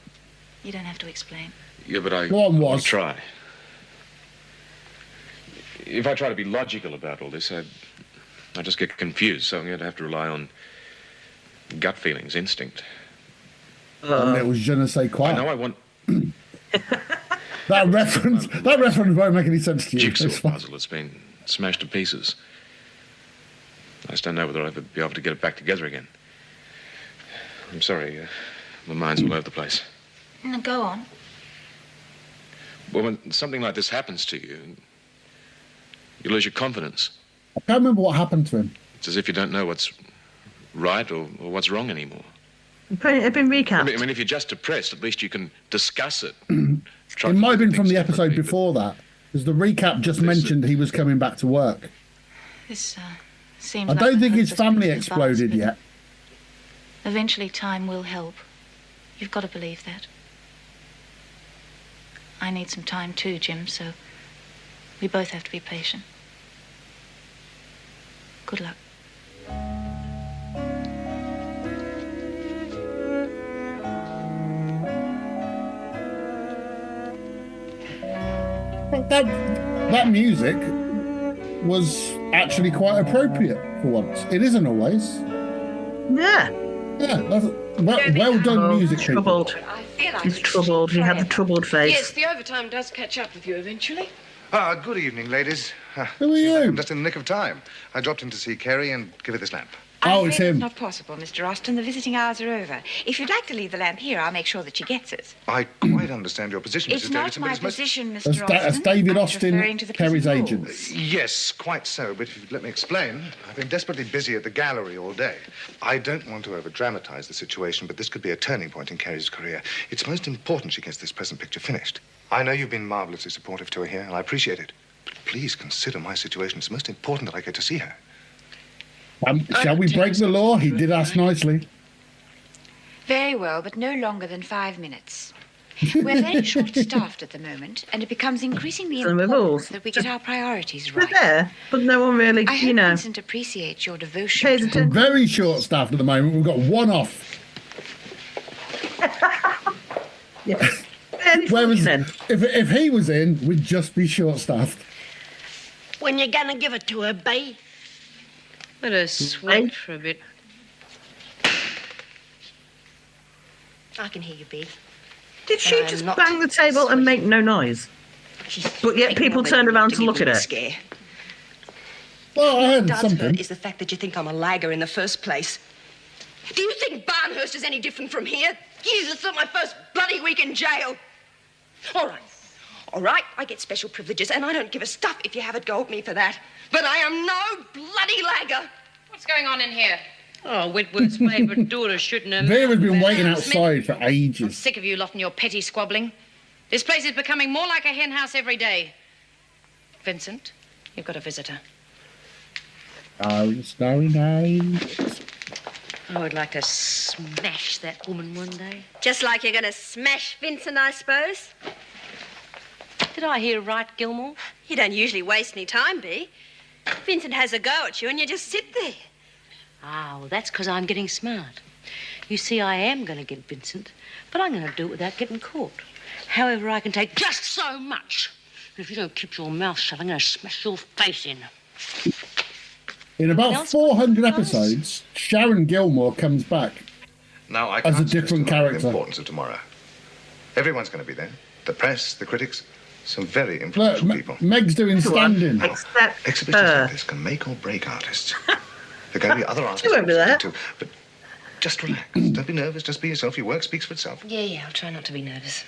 You don't have to explain. Yeah, but I... Go on, I'll Was. try. If I try to be logical about all this, I just get confused, so I'm going to have to rely on gut feelings, instinct. And it was je ne sais quoi. I know I want That reference won't make any sense to you. jigsaw It's fine. puzzle that's been smashed to pieces. I just don't know whether I'll ever be able to get it back together again. I'm sorry, my mind's all over the place. No, go on. Well, when something like this happens to you, you lose your confidence. I can't remember what happened to him. It's as if you don't know what's right or what's wrong anymore. It's been recapped. I mean, if you're just depressed, at least you can discuss it. It might have been from the episode before that, because the recap just mentioned he was coming back to work. This seems I like don't the think his hopeless family bit of advice, exploded but yet. Eventually, time will help. You've got to believe that. I need some time too, Jim, so we both have to be patient. Good luck. That music was actually quite appropriate for once. It isn't always. Yeah. Yeah, that's well done music, people. Troubled. He's troubled. He had the troubled face. Yes, the overtime does catch up with you eventually. Good evening, ladies. Who are you? I'm just in the nick of time. I dropped in to see Kerry and give her this lamp. Oh, it's him. Not possible, Mr. Austin. The visiting hours are over. If you'd like to leave the lamp here, I'll make sure that she gets it. I quite understand your position, It's Mrs. not Davidson, but my it's most... position, As Mr. Austin. David I'm Austin, referring to the Kerry's prison agent. rules. Yes, quite so, but if you'd let me explain, I've been desperately busy at the gallery all day. I don't want to over-dramatize the situation, but this could be a turning point in Kerry's career. It's most important she gets this present picture finished. I know you've been marvelously supportive to her here, and I appreciate it. But please consider my situation. It's most important that I get to see her. Shall we break the law? He did ask nicely. Very well, but no longer than 5 minutes. We're very short-staffed at the moment, and it becomes increasingly Some of important us. that we get our priorities They're right. there, but no one really, I hope you know. Vincent appreciates your devotion Pays to attention. Very short staffed at the moment. We've got one off. Yeah. Whereas if he was in, we'd just be short staffed. When you gonna give it to her, Bea? Let her sweat for a bit. I can hear you, Bea. Did she just bang the table and make no noise? But yet people turned around to look at it. Scare. Well, I heard Does something. hurt is the fact that you think I'm a lagger in the first place. Do you think Barnhurst is any different from here? Jesus, it's not my first bloody week in jail. All right, I get special privileges, and I don't give a stuff if you have it go at me for that. But I am no bloody lagger. What's going on in here? Oh, Whitworth's favourite daughter shooting her. Vera's been waiting Smith. outside for I'm ages. sick of you lot and your petty squabbling. This place is becoming more like a hen house every day. Vincent, you've got a visitor. Oh, it's very nice. I would like to smash that woman one day. Just like you're gonna smash Vincent, I suppose. Did I hear right, Gilmore? You don't usually waste any time, Bea. Vincent has a go at you, and you just sit there. Ah, well, that's because I'm getting smart. You see, I am going to get Vincent, but I'm going to do it without getting caught. However, I can take just so much. And if you don't keep your mouth shut, I'm going to smash your face in. In about 400 episodes, Sharon Gilmore comes back Now, I as a can't different underestimate character. the importance of tomorrow. Everyone's going to be there. The press, the critics, some very influential Look, people. Meg's doing standing. Except Exhibitions her. like this can make or break artists. There are going to be other artists. She won't be there. Too, but just relax. Don't be nervous. Just be yourself. Your work speaks for itself. Yeah, I'll try not to be nervous.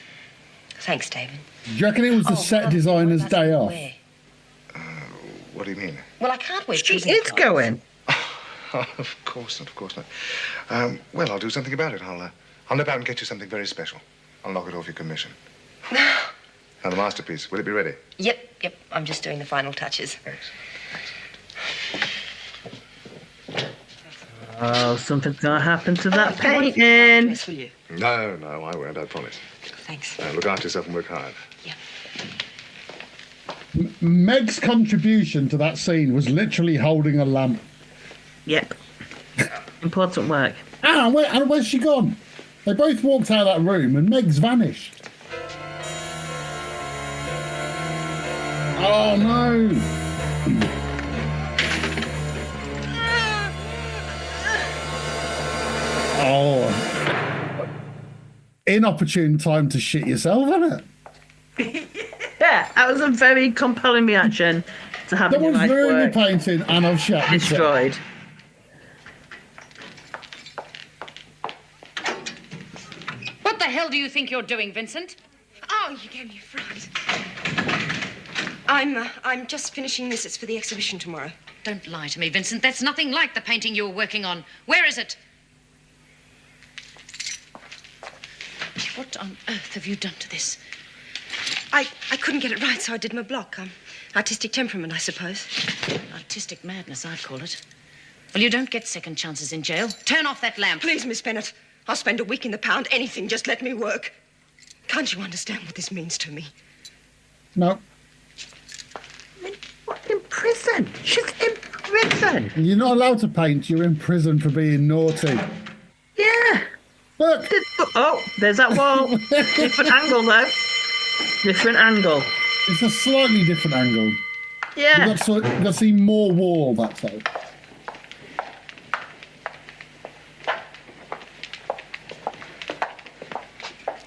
Thanks, David. Do you reckon it was the set designer's day off? What do you mean? Well, I can't wait. She is going. Of course not. Well, I'll do something about it. I'll nip out and get you something very special. I'll knock it off your commission. Now, the masterpiece. Will it be ready? Yep. I'm just doing the final touches. Oh, something's going to happen to that painting. Will you? No, I won't. I promise. Thanks. Look after yourself and work hard. Yeah. Meg's contribution to that scene was literally holding a lamp. Yep. Important work. Where's she gone? They both walked out of that room and Meg's vanished. Oh no! Oh. Inopportune time to shit yourself, isn't it? Yeah, that was a very compelling reaction to having your life work painting and I've shut destroyed. What the hell do you think you're doing, Vincent? Oh, you gave me a fright. I'm just finishing this. It's for the exhibition tomorrow. Don't lie to me, Vincent. That's nothing like the painting you're working on. Where is it? What on earth have you done to this? I couldn't get it right, so I did my block. Artistic temperament, I suppose. Artistic madness, I'd call it. Well, you don't get second chances in jail. Turn off that lamp. Please, Miss Bennett. I'll spend a week in the pound. Anything, just let me work. Can't you understand what this means to me? No. In prison. She's in prison. You're not allowed to paint. You're in prison for being naughty. Yeah. Look. Oh, there's that wall. Different angle, though. Different angle. It's a slightly different angle. Yeah. You've got to see more wall, that's all.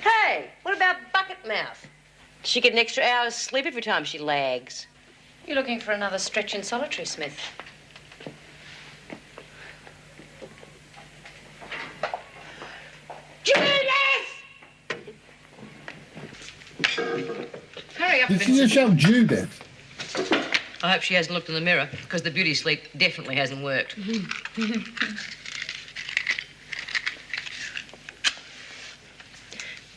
Hey, what about Bucket Mouth? She get an extra hour's sleep every time she lags. You're looking for another stretch in solitary, Smith. Hurry up, Did Vincent. you just shout Judith? I hope she hasn't looked in the mirror, because the beauty sleep definitely hasn't worked.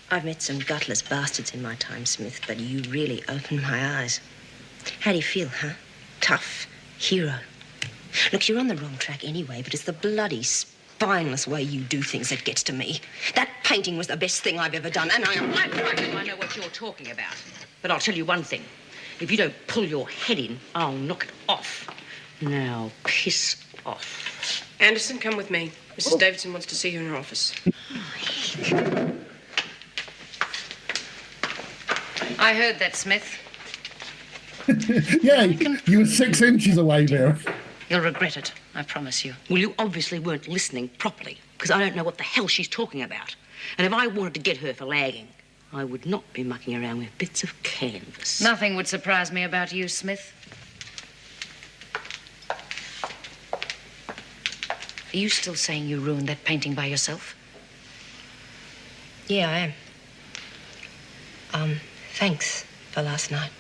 I've met some gutless bastards in my time, Smith, but you really opened my eyes. How do you feel, huh? Tough. Hero. Look, you're on the wrong track anyway, but it's the bloody spineless way you do things that gets to me. That painting was the best thing I've ever done, and I am... I know what you're talking about. But I'll tell you one thing. If you don't pull your head in, I'll knock it off. Now, piss off. Anderson, come with me. Mrs. Davidson wants to see you in her office. I heard that, Smith. Yeah, you were 6 inches away, Vera. You'll regret it, I promise you. Well, you obviously weren't listening properly, because I don't know what the hell she's talking about. And if I wanted to get her for lagging, I would not be mucking around with bits of canvas. Nothing would surprise me about you, Smith. Are you still saying you ruined that painting by yourself? Yeah, I am. Thanks for last night.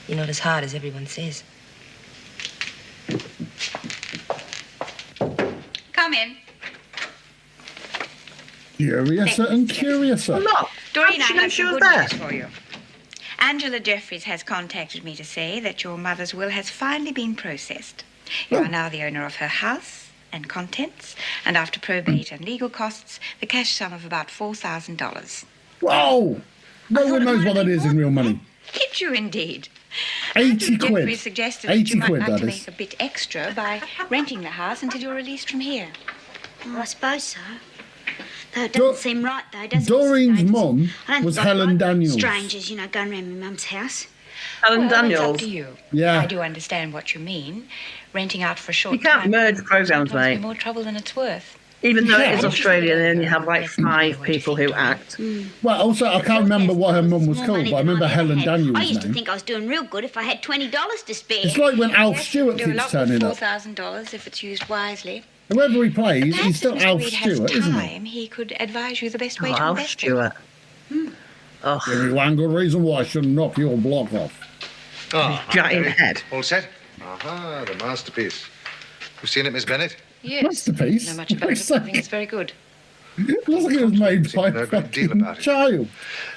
You're not as hard as everyone says. Come in. Curiouser and curiouser. Doreen, I have she some was good there? news for you. Angela Jeffries has contacted me to say that your mother's will has finally been processed. You are now the owner of her house and contents, and after probate and legal costs, the cash sum of about $4,000. Whoa! No one knows what that is in real money. Did you indeed? 80 quid. Jeffries suggested that 80 you might quid, like that to is. make a bit extra by renting the house until you're released from here. Well, I suppose so. Though it doesn't seem right, though, does it? Doreen's mum I don't was think I Helen like Daniels. strangers, you know, going round my mum's house. Helen Well, Daniels. It's up to you. Yeah. I do understand what you mean. Renting out for a short You can't time merge programs, sometimes mate. be more trouble than it's worth. Even though it Yeah. is Australia, they only have like 5 people who act. Well, also, I can't remember what her mum was called, but I remember Helen I Daniels' used to name. think I was doing real good if I had $20 to spare. It's like when Alf Stewart Do a keeps lot with turning up. $4,000 if it's used wisely. Whoever he plays, he's still Perhaps if Mr. Alf Reed has Stewart, isn't he? time, he could advise you the best way to Alf invest Stewart. Oh. Give me one good reason why I shouldn't knock your block off. Giant head. All set? Aha, the masterpiece. You've seen it, Miss Bennett? Yes. Masterpiece? Know much about it. I think it's very good. It looks like it was made by a fucking child.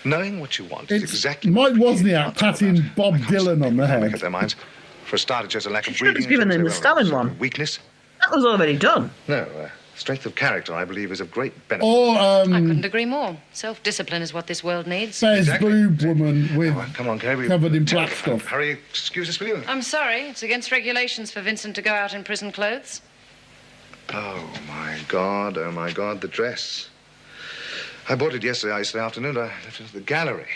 Knowing what you want is It's exactly Mike Wozniak patting Bob Dylan on the make head. up their minds. For a start, it shows a lack of Should have breeding. given and him the Stalin one. Weakness? That was already done. No, strength of character, I believe, is of great benefit. Or I couldn't agree more. Self-discipline is what this world needs. Bez Boob woman with Come on, Kerry. covered in black stuff. Hurry, excuse us, will you? I'm sorry. It's against regulations for Vincent to go out in prison clothes. Oh, my God, the dress. I bought it yesterday afternoon. I left it at the gallery.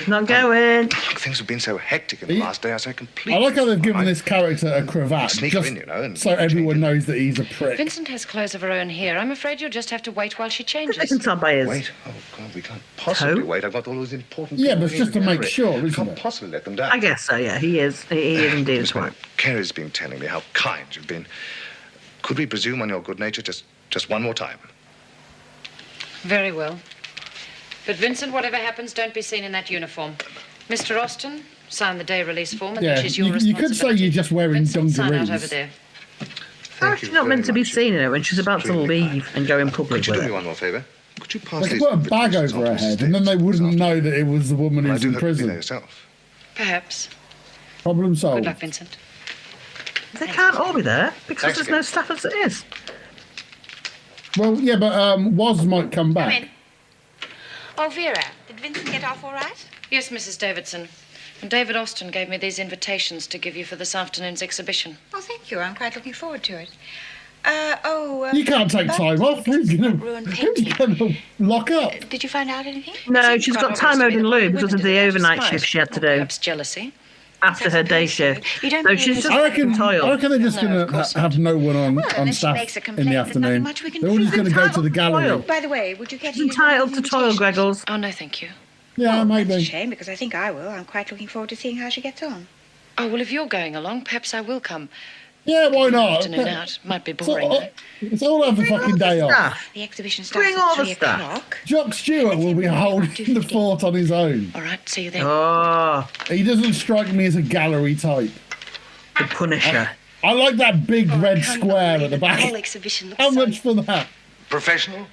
Not going. Things have been so hectic in the last day. I say completely. I like how they've given this character a cravat, Sneak her just in, you know, and so everyone knows that he's a prick. Vincent has clothes of her own here. I'm afraid you'll just have to wait while she changes. I can tell by his Wait, oh God, we can't possibly toe. wait. I've got all those important. Yeah, people but it's I just need to in the make gallery. sure, isn't Can't it? possibly let them down. I guess so, yeah. He is indeed a Miss twat. Bennett, Kerry's been telling me how kind you've been. Could we presume on your good nature just one more time? Very well. But Vincent, whatever happens, don't be seen in that uniform. Mr. Austin, sign the day release form, and Yeah, which is your you responsibility. could say you're just wearing Vincent, sign out over dungarees. there. How is she not meant to be seen in it when she's about to leave and go in public Could you with do me it? one more favour? Could you pass They these could put a bag witnesses over on her to head, Mrs. and then they Davis, wouldn't know that it was the woman I who's do in hope you'll be there prison. yourself. Perhaps. Problem Good solved. luck, Vincent. They can't all be there because Thanks there's again. no staff as it is. Well, yeah, but Woz might come back. in. Oh, Vera, did Vincent get off all right? Yes, Mrs. Davidson. And David Austin gave me these invitations to give you for this afternoon's exhibition. Oh, thank you. I'm quite looking forward to it. You can't take time off. Who's going to lock up? Did you find out anything? No, she's got time owed in lieu because of the overnight shift she had to do Perhaps jealousy. after her day shift. So she's just I reckon toiled. they're just going to have no one on staff in the afternoon. They're all just going to go to the gallery. By the way, would you care to She's entitled to toil, Greggles. Oh, no, thank you. Yeah, That's a maybe. shame because I think I will. I'm quite looking forward to seeing how she gets on. Oh, well, if you're going along, perhaps I will come. Yeah, why not? Afternoon out. Might be It's boring, all, though. it's all have a fucking day off. The exhibition starts Bring all at the 3 stuff. o'clock. Jock Stewart will be holding the fort on his own. All right, see you then. Oh, He doesn't strike me as a gallery type. the Punisher. I like that big red square at the The whole back. exhibition looks How so much for that? Professional?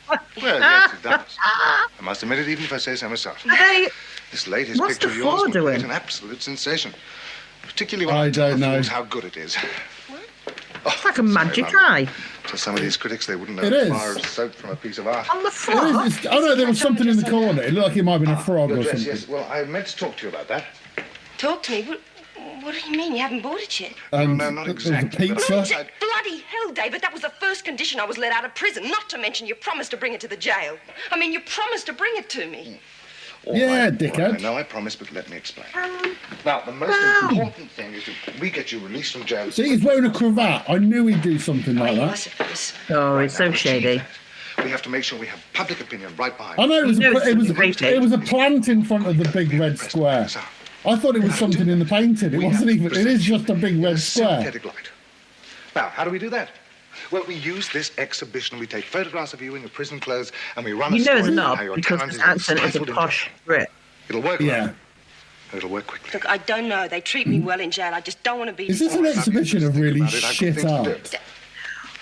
Well, yes, it does. I must admit it, even if I say so myself. Hey, This latest What's picture the of yours floor will doing? create an absolute sensation. Particularly when I tell don't the know. fools how good it is. it's like a magic eye. To some of these critics, they wouldn't know It the is. fire of soap from a piece of art. On the It floor. is, oh no, there was something in the corner. It looked like it might have been a frog Your or dress, something. yes. Well, I meant to talk to you about that. Talk to me. What do you mean? You haven't bought it yet? And No, not there was exactly, a but pizza. Bloody hell, David, that was the first condition I was let out of prison. Not to mention you promised to bring it to the jail. I mean, you promised to bring it to me. All Yeah, right, dickhead. all right, I know I promised, but let me explain. Now, the most important thing is that we get you released from jail. See, he's wearing a cravat. I knew he'd do something like I that. suppose. Oh, it's so shady. We have to make sure we have public opinion right behind I know it was, You know it's it was a plant in front of the big red square. I thought it was something in the painting. It wasn't even. It is just a big red square. synthetic light. Now, how do we do that? Well, we use this exhibition. We take photographs of you in your prison clothes, and we run a You know it's story not how your because talent his is accent is a stifled in posh jail. Brit. It'll work. Yeah. Right? It'll work quickly. Look, I don't know. They treat me well in jail. I just don't want to be. Is this an exhibition of really shit art?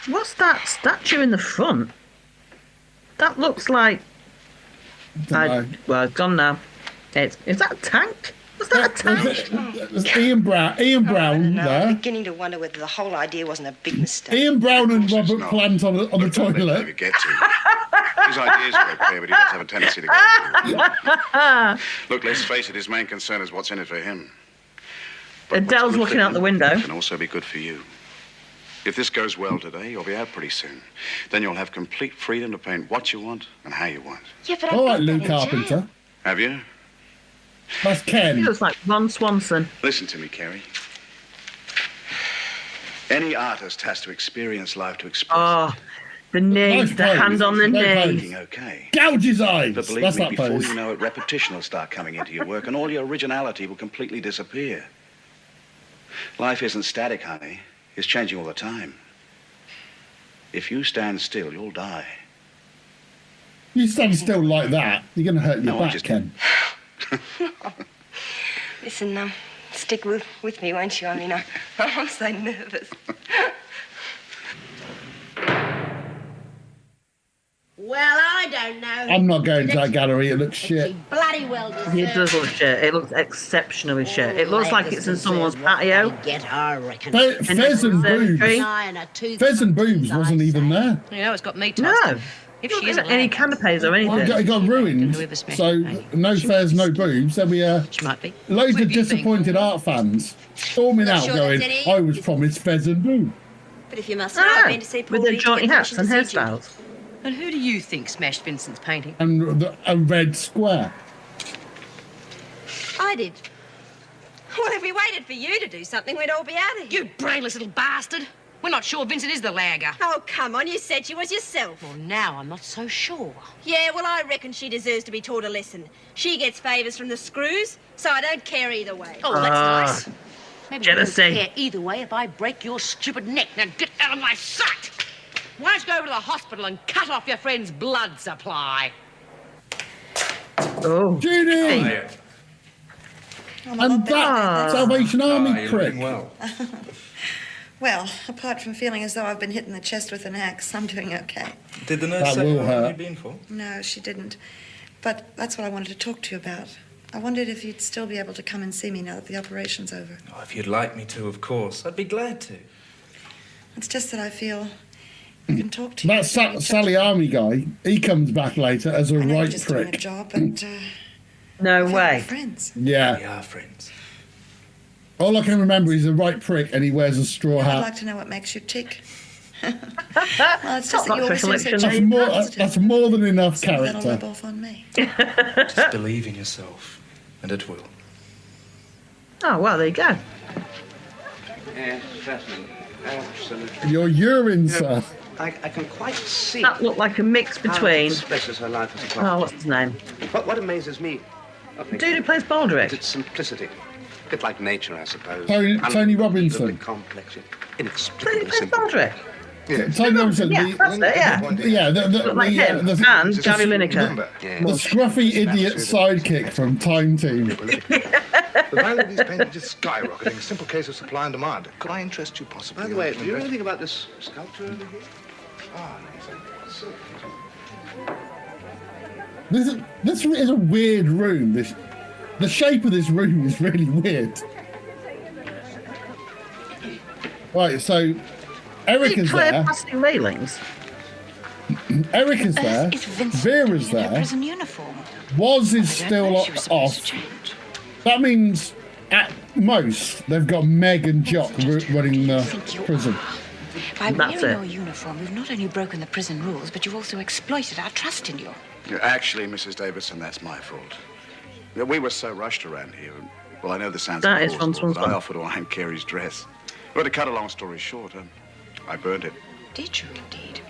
What's that statue in the front? That looks like. Well, it's gone now. Is that a tank? Was that a tank? There's Ian Brown I'm there. beginning to wonder whether the whole idea wasn't a big mistake. Ian Brown and Robert Plant on the toilet. David gets him. His ideas are okay, but he does have a tendency to go. Look, let's face it, his main concern is what's in it for him. Adele's looking out the window. It can also be good for you. If this goes well today, you'll be out pretty soon. Then you'll have complete freedom to paint what you want and how you want. Yeah, but All right, Lou Carpenter. Have you? That's He Ken. looks like Ron Swanson. Listen to me, Carrie. Any artist has to experience life to express Oh, The knee, Nice the pose. hand on the Great knee. pose. Okay. Gouge his eyes. But believe That's me, that before pose. you know it, repetition will start coming into your work, and all your originality will completely disappear. Life isn't static, honey. It's changing all the time. If you stand still, you'll die. You stand still like that, you're going to hurt your No, I back, just- Ken. Listen, stick with me, won't you? I mean, I'm so nervous. Well, I don't know. I'm not going to that gallery. It looks shit. Bloody well deserved. It does look shit. It looks exceptionally shit. It looks like it's in someone's patio. Get her, I reckon. Fez and Boobs. Fez and Boobs wasn't even there. You know, it's got me No. tossed. If she isn't Any like- canapes or anything. It got ruined. So no Fez, no Boobs. There'll be loads of disappointed art fans storming out sure going, there's any- I was promised Fez and Boobs. But if you must know, I've been to see Paul with their Lee to jaunty get hats and permission to see Jim. hairstyles. And who do you think smashed Vincent's painting? And a red square. I did. Well, if we waited for you to do something, we'd all be out of here. You brainless little bastard. We're not sure Vincent is the lagger. Oh, come on, you said she was yourself. Well, now I'm not so sure. Yeah, well, I reckon she deserves to be taught a lesson. She gets favours from the screws, so I don't care either way. Oh, that's nice. Maybe jealousy. you won't care either way if I break your stupid neck. Now get out of my sight! Why don't you go over to the hospital and cut off your friend's blood supply? Oh. Judy! And that Salvation Army prick. Well, apart from feeling as though I've been hit in the chest with an axe, I'm doing okay. Did the nurse That say will how long hurt. you'd been for? No, she didn't. But that's what I wanted to talk to you about. I wondered if you'd still be able to come and see me now that the operation's over. Oh, if you'd like me to, of course. I'd be glad to. It's just that I feel I can talk to you. That Sally Army guy, he comes back later as a I know you're right just doing a prick. job, but No we're way. friends. Yeah. We are friends. All I can remember is a right prick and he wears a straw I'd hat. like to know what makes you tick. Well, it's just that you always seem so That's cheery and more, positive. that's more than enough So that'll character. rub off on me. Just believe in yourself, and it will. Oh, well, there you go. Yes, certainly. Absolutely. Your urine, sir. I can quite see. That looked like a mix between. How it expresses her life as a Oh, prostitute. what's his name? What amazes me? Dude who plays Baldrick. Its simplicity. A bit like nature, I suppose. Tony Robinson. Unbelievably complex, inexplicably Plays simple. Baldrick. Tony Robinson. Yeah, that's it, yeah. The Like him. And Gary Lineker. The scruffy idiot sidekick from Time Team. The value of these paintings is skyrocketing. A simple case of supply and demand. Could I interest you possibly? By the way, do you know anything about this sculpture over here? This is a weird room. The shape of this room is really weird. Right, so Erica's Clear there. plastic railings. Erica's there. Is Vincent Vera's in her there. prison uniform? Was is I don't still know, she was supposed off. to change. That means at most they've got Meg and Jock running the prison. By That's wearing it. your uniform, you've not only broken the prison rules, but you've also exploited our trust in you. Actually, Mrs. Davidson, that's my fault. We were so rushed around here. Well, I know this sounds That is implausible, Ron's but I fault. offered to iron Carey's dress. But to cut a long story short, I burned it. Did you indeed?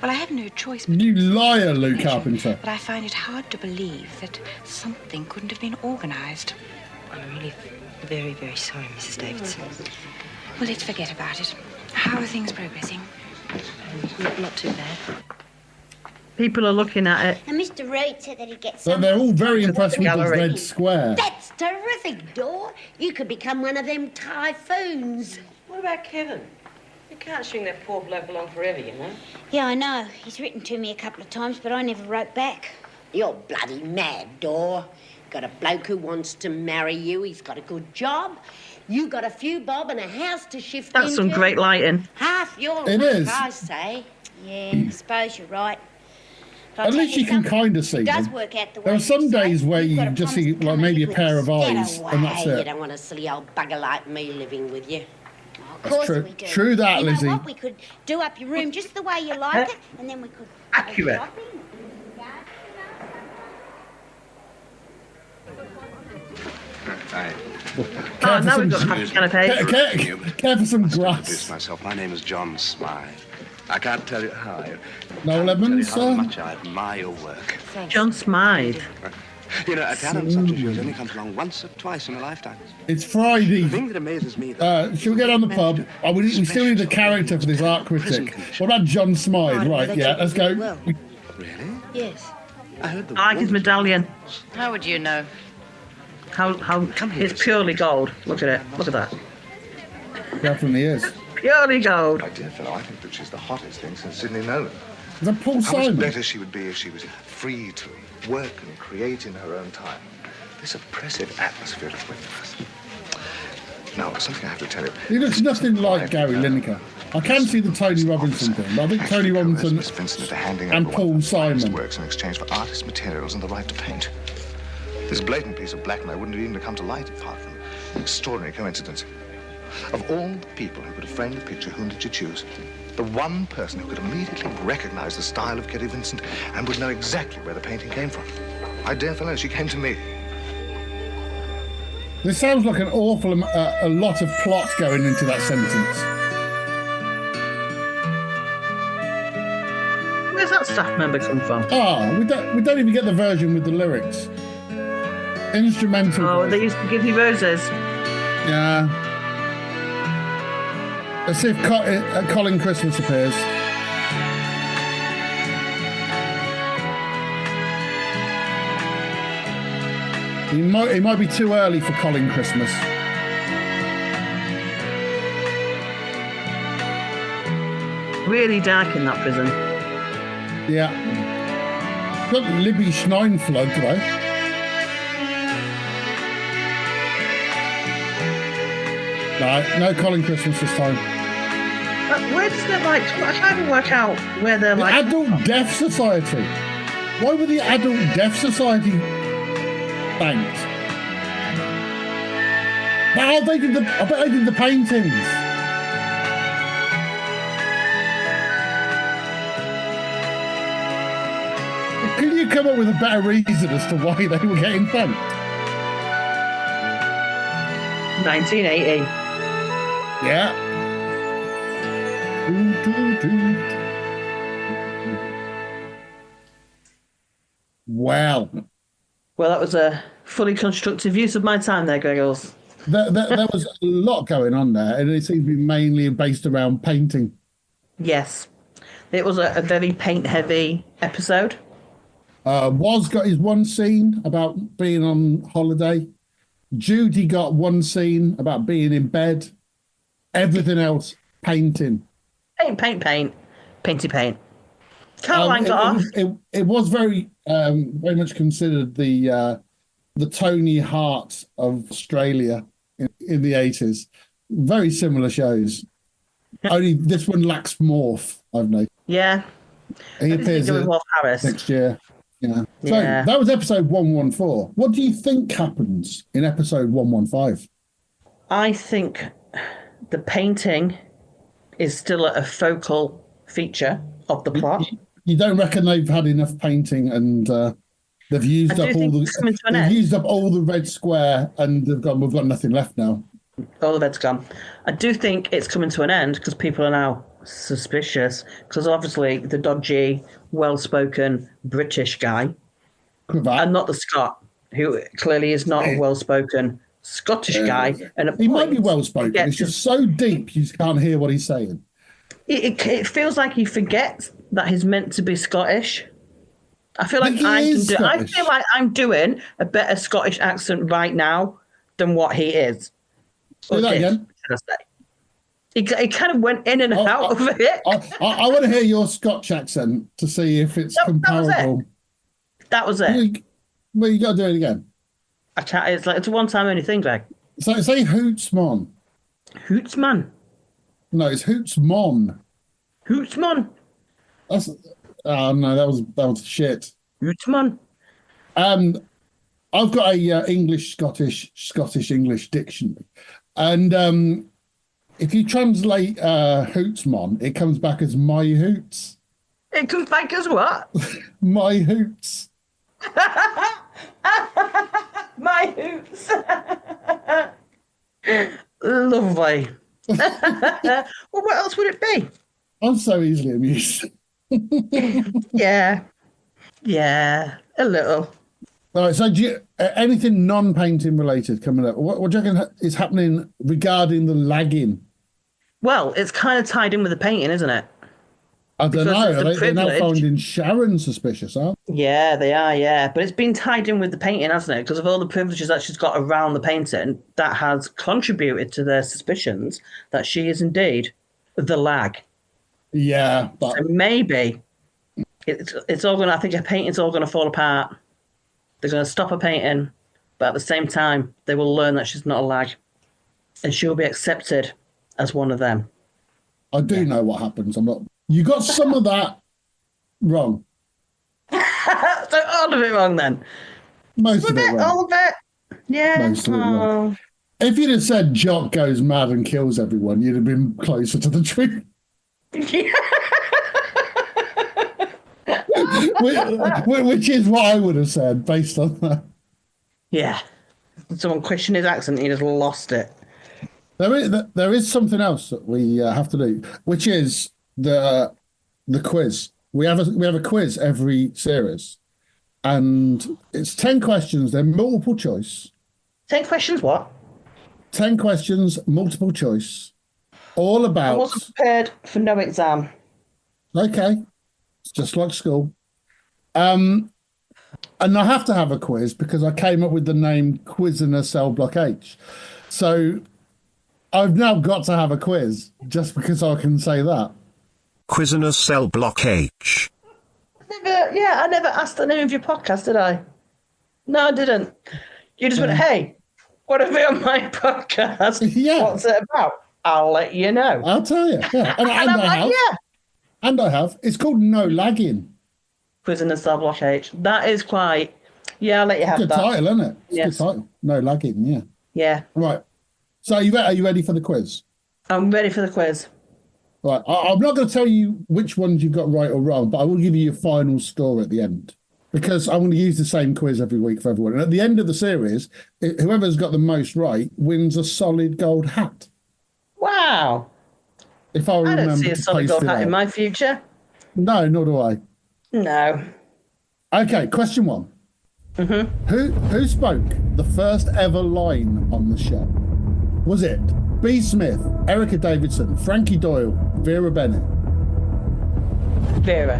Well, I had no choice, You liar, Lou Carpenter. but I find it hard to believe that something couldn't have been organised. I'm really very, very sorry, Mrs. Davidson. Well, let's forget about it. How are things progressing? Not too bad. People are looking at it. And Mr. Reed said that he'd get So some. they're all very impressed with the Gallery. red square. That's terrific, Dor. You could become one of them typhoons. What about Kevin? You can't string that poor bloke along forever, you know. Yeah, I know. He's written to me a couple of times, but I never wrote back. You're bloody mad, Dor. Got a bloke who wants to marry you. He's got a good job. You got a few bob and a house to shift That's some into. great lighting. Half your It luck, is. I say. Yeah, I suppose you're right. But I'll At tell least you can something, kind of see it does them. work out the There way are some you say. days where You've got you a just promise see to like come maybe a and pair of Get eyes, away. and that's You it. don't want a silly old bugger like me living with you. Of That's course true. we do. True that, you know Lizzie. what? We could do up your room just the way you like it, and then we could go Accurate. shopping. Oh, now we've got happy canapes. Care for some Introduce grass. myself. My name is John Smythe. I can't tell you how. Noel Edmonds, how sir? much I admire your work. John Smythe. You know, a talent such as yours only comes along once or twice in a lifetime. It's Friday. The thing that amazes me, though, Shall we get on the pub? Oh, we still need a character for this art critic. What about John Smythe? Right, yeah, let's go. Really? Yes. I heard the I like his medallion. How would you know? How it's purely gold. Look at it. Look at that. Definitely is. Purely gold. My dear fellow, I think that she's the hottest thing since Sidney Nolan. Is that Paul How Simon? much better she would be if she was free to work and create in her own time. This oppressive atmosphere is witness. Now, something I have to tell you. He looks nothing like Gary Lineker. I can see the Tony Robinson thing, but I think Tony Robinson Miss Vincent into handing and over Paul one of her finest Simon. works in exchange for artist materials and the right to paint. This blatant piece of blackmail wouldn't have even come to light apart from an extraordinary coincidence. Of all the people who could have framed the picture, whom did you choose? The one person who could immediately recognize the style of Gary Vincent and would know exactly where the painting came from. My dear fellow, she came to me. This sounds like an awful a lot of plot going into that sentence. Where's that staff member come from? We don't even get the version with the lyrics. Instrumental. Oh, they used to give you roses. Yeah. Let's see if Colin Christmas appears. He might be too early for Colin Christmas. Really dark in that prison. Yeah. Got Libby Schneinflug, though. No Colin Christmas this time. Where does that I can't even work out where they're the like. Adult Deaf Society. Why were the Adult Deaf Society banked? I bet they did the paintings. Can you come up with a better reason as to why they were getting banked? 1980. Yeah. Wow. Well, that was a fully constructive use of my time there, Gregors. There was a lot going on there, and it seemed to be mainly based around painting. Yes. It was a very paint-heavy episode. Woz got his one scene about being on holiday. Judy got one scene about being in bed. Everything else, painting. Paint. Painty paint. Caroline got off. It was very much considered the Tony Hart of Australia in the 80s. Very similar shows. Only this one lacks Morph, I've noticed. Yeah. He appears next year. Yeah. So that was episode 114. What do you think happens in episode 115? I think the painting is still a focal feature of the plot. You don't reckon they've had enough painting and they've used up all the red square and we've got nothing left now. All the red's gone. I do think it's coming to an end because people are now suspicious because obviously the dodgy, well-spoken British guy and not the Scot, who clearly is not a well-spoken Scottish guy. And he might be well-spoken. It's just so deep you can't hear what he's saying. It feels like he forgets that he's meant to be Scottish. I feel like I feel like I'm doing a better Scottish accent right now than what he is. Say that again. He kind of went in and out of it. I want to hear your Scotch accent to see if it's comparable. That was it. Well, you got to do it again. I can't. It's a one-time only thing, Greg. So say Hootsmon. Hootsman. No, it's Hootsmon. Hootsmon. That's. Oh no, that was shit. Hootsman. I've got a English English dictionary, and if you translate Hootsmon, it comes back as my hoots. It comes back as what? My hoots. My hoots. Lovely. Well, what else would it be? I'm so easily amused. Yeah, a little. All right, so do you, anything non-painting related coming up? What do you reckon is happening regarding the lagging? Well, it's kind of tied in with the painting, isn't it? I don't Because know. it's the They're now privilege. finding Sharon suspicious, aren't Yeah, they are, yeah. But it's been tied in with the painting, hasn't it? Because of all the privileges that she's got around the painting, that has contributed to their suspicions that she is indeed the lag. they? Yeah, but So maybe it's all going to, I think her painting's all going to fall apart. They're going to stop her painting, but at the same time, they will learn that she's not a lag. And she'll be accepted as one of them. I do know what happens. I'm not. You got some of that wrong. So all of it wrong then. Most of it wrong. All of it. Yeah. Most of it wrong. If you'd have said Jock goes mad and kills everyone, you'd have been closer to the truth. Which is what I would have said based on that. Yeah. Someone questioned his accent, he just lost it. There is something else that we have to do, which is the quiz. We have a quiz every series, and it's 10 questions. They're multiple choice. 10 questions what? 10 questions, multiple choice, all I about. wasn't prepared for no exam. Okay, it's just like school. And I have to have a quiz because I came up with the name Quiz in a Cell Block H. So I've now got to have a quiz just because I can say that. Quiz in a Cell Block H. I never asked the name of your podcast, did I? No, I didn't. You just went, hey, what have you on my podcast? Yeah. What's it about? I'll let you know. I'll tell you. Yeah. And I'm I like, have. yeah. And I have. It's called No Lagging. Quiz in the Cell Block H. That is quite. Yeah, I'll let you have Good that. title, isn't it? It's Yes. a good title. No Lagging, yeah. Yeah. Right. So are you ready for the quiz? I'm ready for the quiz. Right. I'm not going to tell you which ones you've got right or wrong, but I will give you your final score at the end because I'm going to use the same quiz every week for everyone. And at the end of the series, whoever's got the most right wins a solid gold hat. Wow. If I remember don't see a to solid post gold it hat in out. my future. No, nor do I. No. Okay, question 1. Mm-hmm. Who spoke the first ever line on the show? Was it B. Smith, Erica Davidson, Frankie Doyle, Vera Bennett? Vera.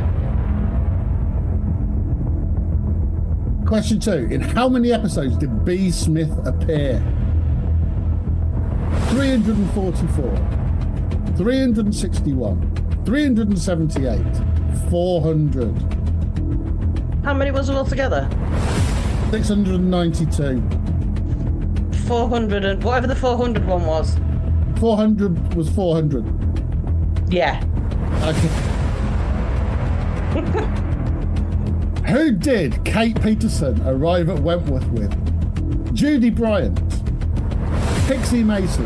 Question 2. In how many episodes did B. Smith appear? 344, 361, 378, 400. How many was there altogether? 692. 400 and whatever the 400 one was. 400 was 400. Yeah. Okay. Who did Kate Peterson arrive at Wentworth with? Judy Bryant, Pixie Mason,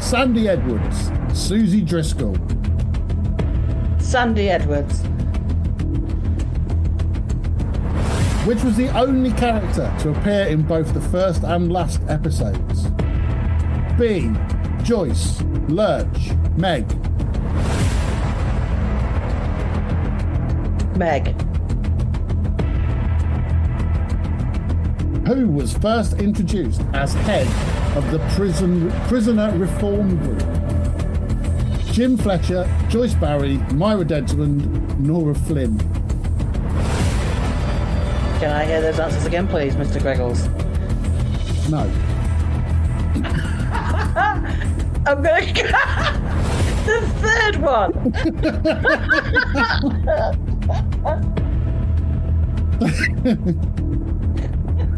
Sandy Edwards, Susie Driscoll. Sandy Edwards. Which was the only character to appear in both the first and last episodes? B. Joyce, Lurch, Meg. Meg. Who was first introduced as head of the prisoner reform group? Jim Fletcher, Joyce Barry, Myra Desmond, Nora Flynn. Can I hear those answers again, please, Mr. Greggles? No. I'm going to go. The third one.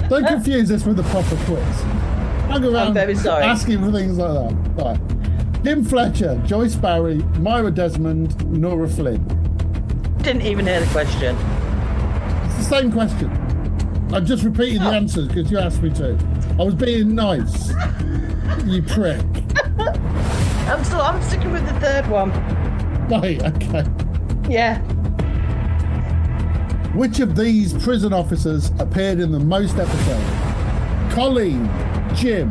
Don't confuse this with the proper quiz. I go around I'm very sorry. asking for things like that. Right. Jim Fletcher, Joyce Barry, Myra Desmond, Nora Flynn. Didn't even hear the question. It's the same question. I just repeated the answers because you asked me to. I was being nice. You prick. I'm sticking with the third one. Right, okay. Yeah. Which of these prison officers appeared in the most episodes? Colleen, Jim,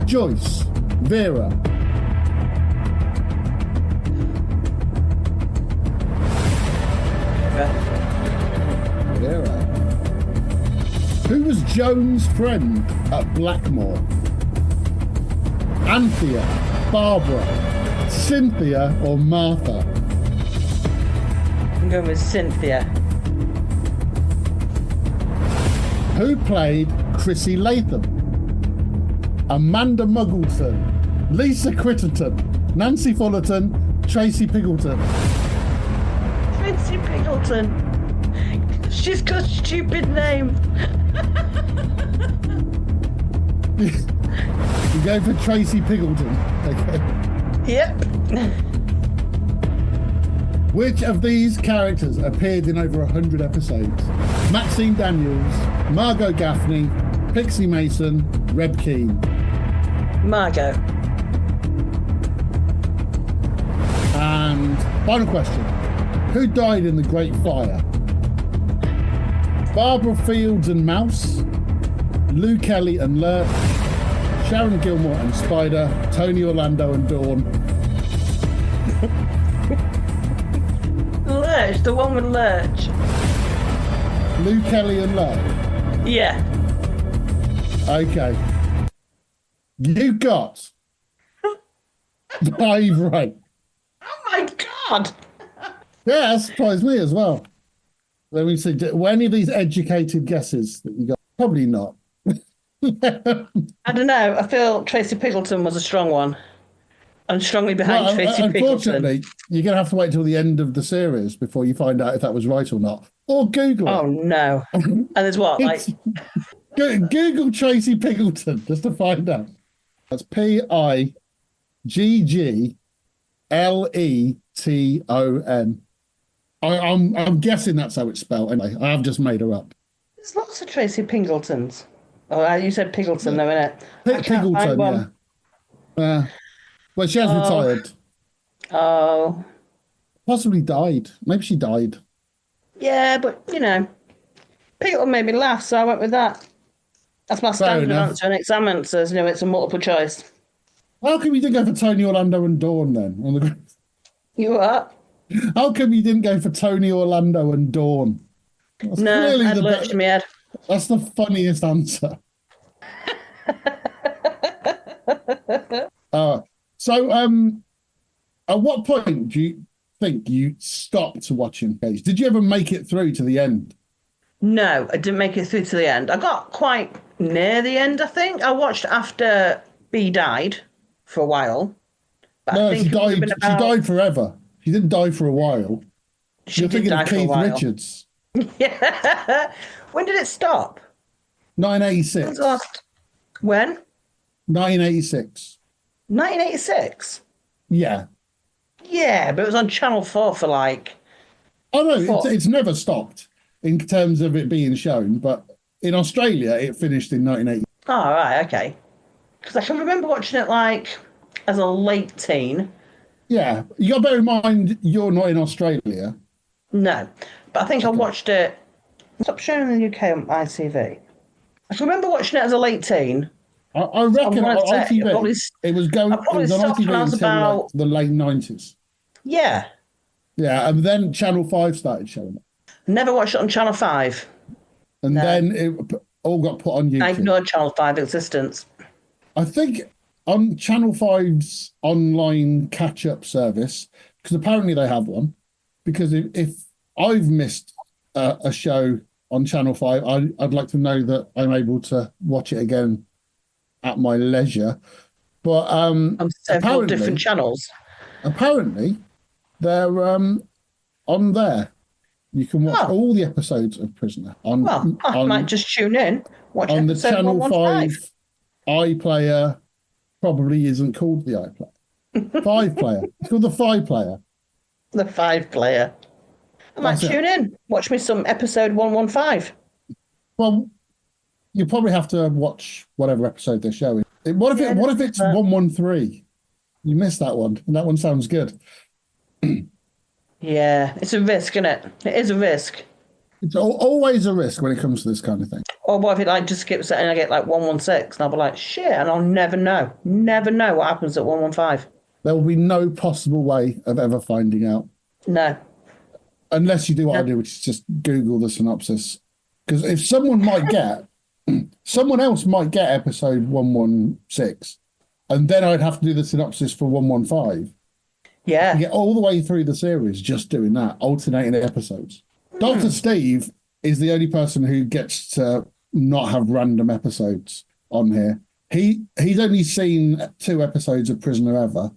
Joyce, Vera. Who was Joan's friend at Blackmore? Anthea, Barbara, Cynthia, or Martha? I'm going with Cynthia. Who played Chrissy Latham? Amanda Muggleton, Lisa Critterton, Nancy Fullerton, Tracy Piggleton. Tracy Piggleton. She's got a stupid name. You go for Tracy Piggleton. Okay. Yep. Which of these characters appeared in over 100 episodes? Maxine Daniels, Margot Gaffney, Pixie Mason, Reb Keane. Margot. And final question. Who died in the Great Fire? Barbara Fields and Mouse, Lou Kelly and Lurch, Sharon Gilmore and Spider, Tony Orlando and Dawn. Lurch, the one with Lurch. Lou Kelly and Lurch? Yeah. Okay. You got 5 right. Oh my God. Yeah, that surprised me as well. Let me see. Were any of these educated guesses that you got? Probably not. I don't know. I feel Tracy Piggleton was a strong one. I'm strongly behind Tracy Piggleton. Unfortunately, you're going to have to wait till the end of the series before you find out if that was right or not. Or Google it. Oh, no. And there's what? Like Google Tracy Piggleton just to find out. That's Piggleton. I'm guessing that's how it's spelled. Anyway, I have just made her up. There's lots of Tracy Piggletons. Oh, you said Piggleton, though, innit? Piggleton, yeah. Well, she has retired. Oh. Possibly died. Maybe she died. Yeah, but, you know, Piggleton made me laugh, so I went with that. That's my standard answer in exam answers. You know, it's a multiple choice. How come you didn't go for Tony Orlando and Dawn then? You what? How come you didn't go for Tony Orlando and Dawn? That's no, I had Lurch in my head. That's the funniest answer. So, at what point do you think you stopped watching Cage? Did you ever make it through to the end? No, I didn't make it through to the end. I got quite near the end, I think. I watched after B died for a while. But No, I think she died. She died forever. She didn't die for a while. You're thinking of Keith Richards. Yeah. When did it stop? 1986. When? 1986. 1986? Yeah. Yeah, but it was on Channel 4 for like... Oh, no, it's never stopped in terms of it being shown, but in Australia, it finished in 1980. Oh, right, okay. Because I can remember watching it like as a late teen. Yeah, you got to bear in mind you're not in Australia. No, but I think I watched it. Stop showing in the UK on ITV. I can remember watching it as a late teen. I reckon on ITV, it was on ITV until about the late 90s. Yeah. Yeah, and then Channel 5 started showing it. Never watched it on Channel 5. And then it all got put on YouTube. I ignored Channel 5 existence. I think on Channel 5's online catch-up service, because apparently they have one, because if I've missed a show on Channel 5, I'd like to know that I'm able to watch it again at my leisure. But on several different channels. Apparently, they're on there. You can watch all the episodes of Prisoner. I might just tune in. Watch on the Channel 5 iPlayer. Probably isn't called the iPlayer. 5 player. It's called the 5 player. The 5 player. I might tune in. Watch me some episode 115. Well, you probably have to watch whatever episode they're showing. What if it's 113? You missed that one, and that one sounds good. Yeah, it's a risk, isn't it? It is a risk. It's always a risk when it comes to this kind of thing. Or what if it just skips it and I get 116 and I'll be like, shit, and I'll never know what happens at 115. There will be no possible way of ever finding out. No. Unless you do what I do, which is just Google the synopsis. Because if someone might get someone else might get episode 116, and then I'd have to do the synopsis for 115. Yeah. Get all the way through the series just doing that, alternating episodes. Dr. Steve is the only person who gets to not have random episodes on here. He's only seen 2 episodes of Prisoner Ever.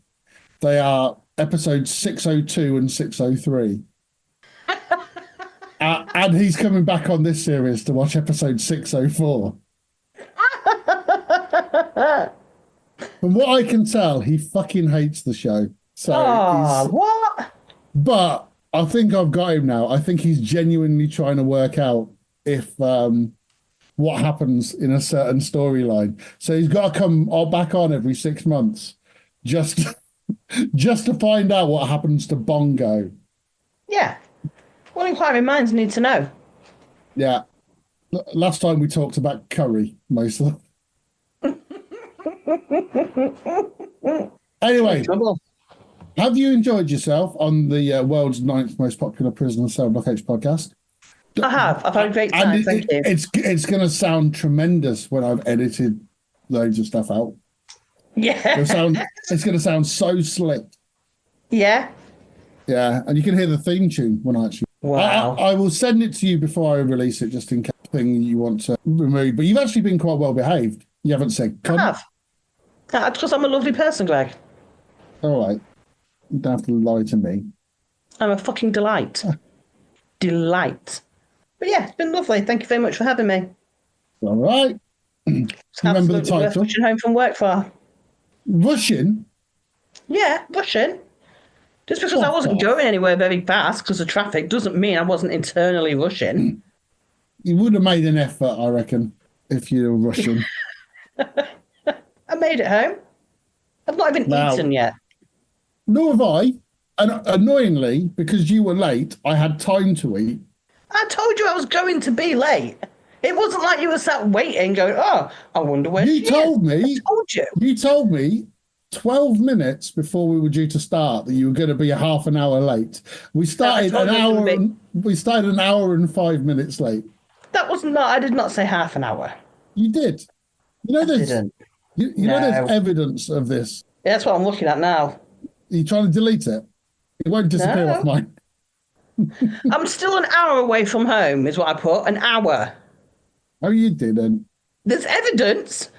They are episodes 602 and 603. And he's coming back on this series to watch episode 604. From what I can tell, he fucking hates the show. So what? But I think I've got him now. I think he's genuinely trying to work out if what happens in a certain storyline. So he's got to come back on every 6 months just to find out what happens to Bongo. Yeah. Well, inquiring minds need to know. Yeah. Last time we talked about curry, mostly. Anyway, have you enjoyed yourself on the world's 9th most popular prison cell block H podcast? I have. I've had a great time. Thank you. It's going to sound tremendous when I've edited loads of stuff out. Yeah. It's going to sound so slick. Yeah. Yeah, and you can hear the theme tune when I actually... Wow. I will send it to you before I release it, just in case thing you want to remove. But you've actually been quite well behaved. You haven't said... I have. That's because I'm a lovely person, Greg. All right. You don't have to lie to me. I'm a fucking delight. Delight. But yeah, it's been lovely. Thank you very much for having me. All right. Remember the title? Rushing home from work for. Rushing? Yeah, rushing. Just because I wasn't going anywhere very fast because of traffic doesn't mean I wasn't internally rushing. You would have made an effort, I reckon, if you were rushing. I made it home. I've not even eaten yet. Nor have I. And annoyingly, because you were late, I had time to eat. I told you I was going to be late. It wasn't like you were sat waiting going, oh, I wonder where she told is. me. I told you. You told me 12 minutes before we were due to start that you were going to be a half an hour late. We started an hour and 5 minutes late. That was not, I did not say half an hour. You did. You know there's didn't. You know there's evidence of this. Yeah, that's what I'm looking at now. Are you trying to delete it? It won't disappear off mine. I'm still an hour away from home, is what I put. An hour. Oh, you didn't. There's evidence.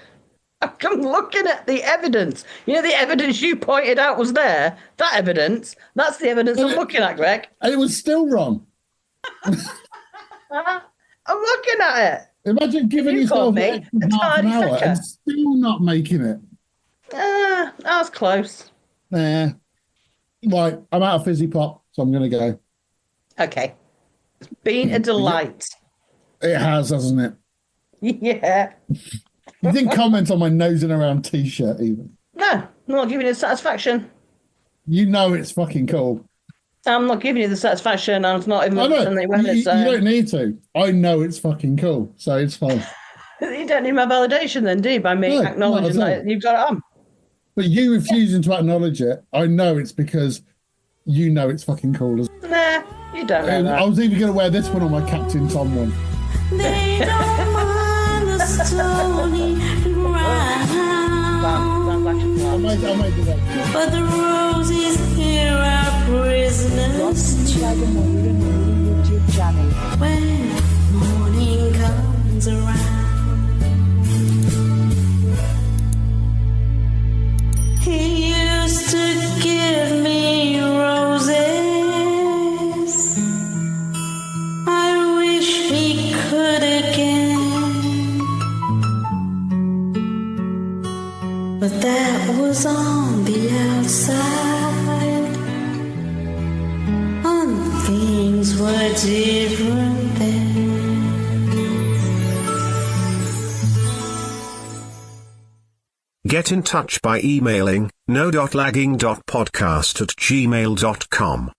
I'm looking at the evidence. You know the evidence you pointed out was there? That evidence. That's the evidence I'm looking at, Greg. And it was still wrong. I'm looking at it. Imagine giving yourself half an hour and still not making it. I was close. Nah. Right, I'm out of fizzy pop, so I'm going to go. Okay. It's been a delight. It has, hasn't it? Yeah. You didn't comment on my nosing around T-shirt even. No, I'm not giving you the satisfaction. You know it's fucking cool. I'm not giving you the satisfaction. I'm not even... I know. You don't need to. I know it's fucking cool, so it's fine. You don't need my validation then, do you? By me acknowledging that you've got it on. But you refusing to acknowledge it, I know it's because you know it's fucking cool. Nah, you don't know that. I was even going to wear this one on my Captain Tom one. They don't mind the stony ground, but the roses here are prisoners too. When morning comes around, he used to give me roses. I wish he could again, but that was on the outside, and things were different then. Get in touch by emailing no.lagging.podcast@gmail.com.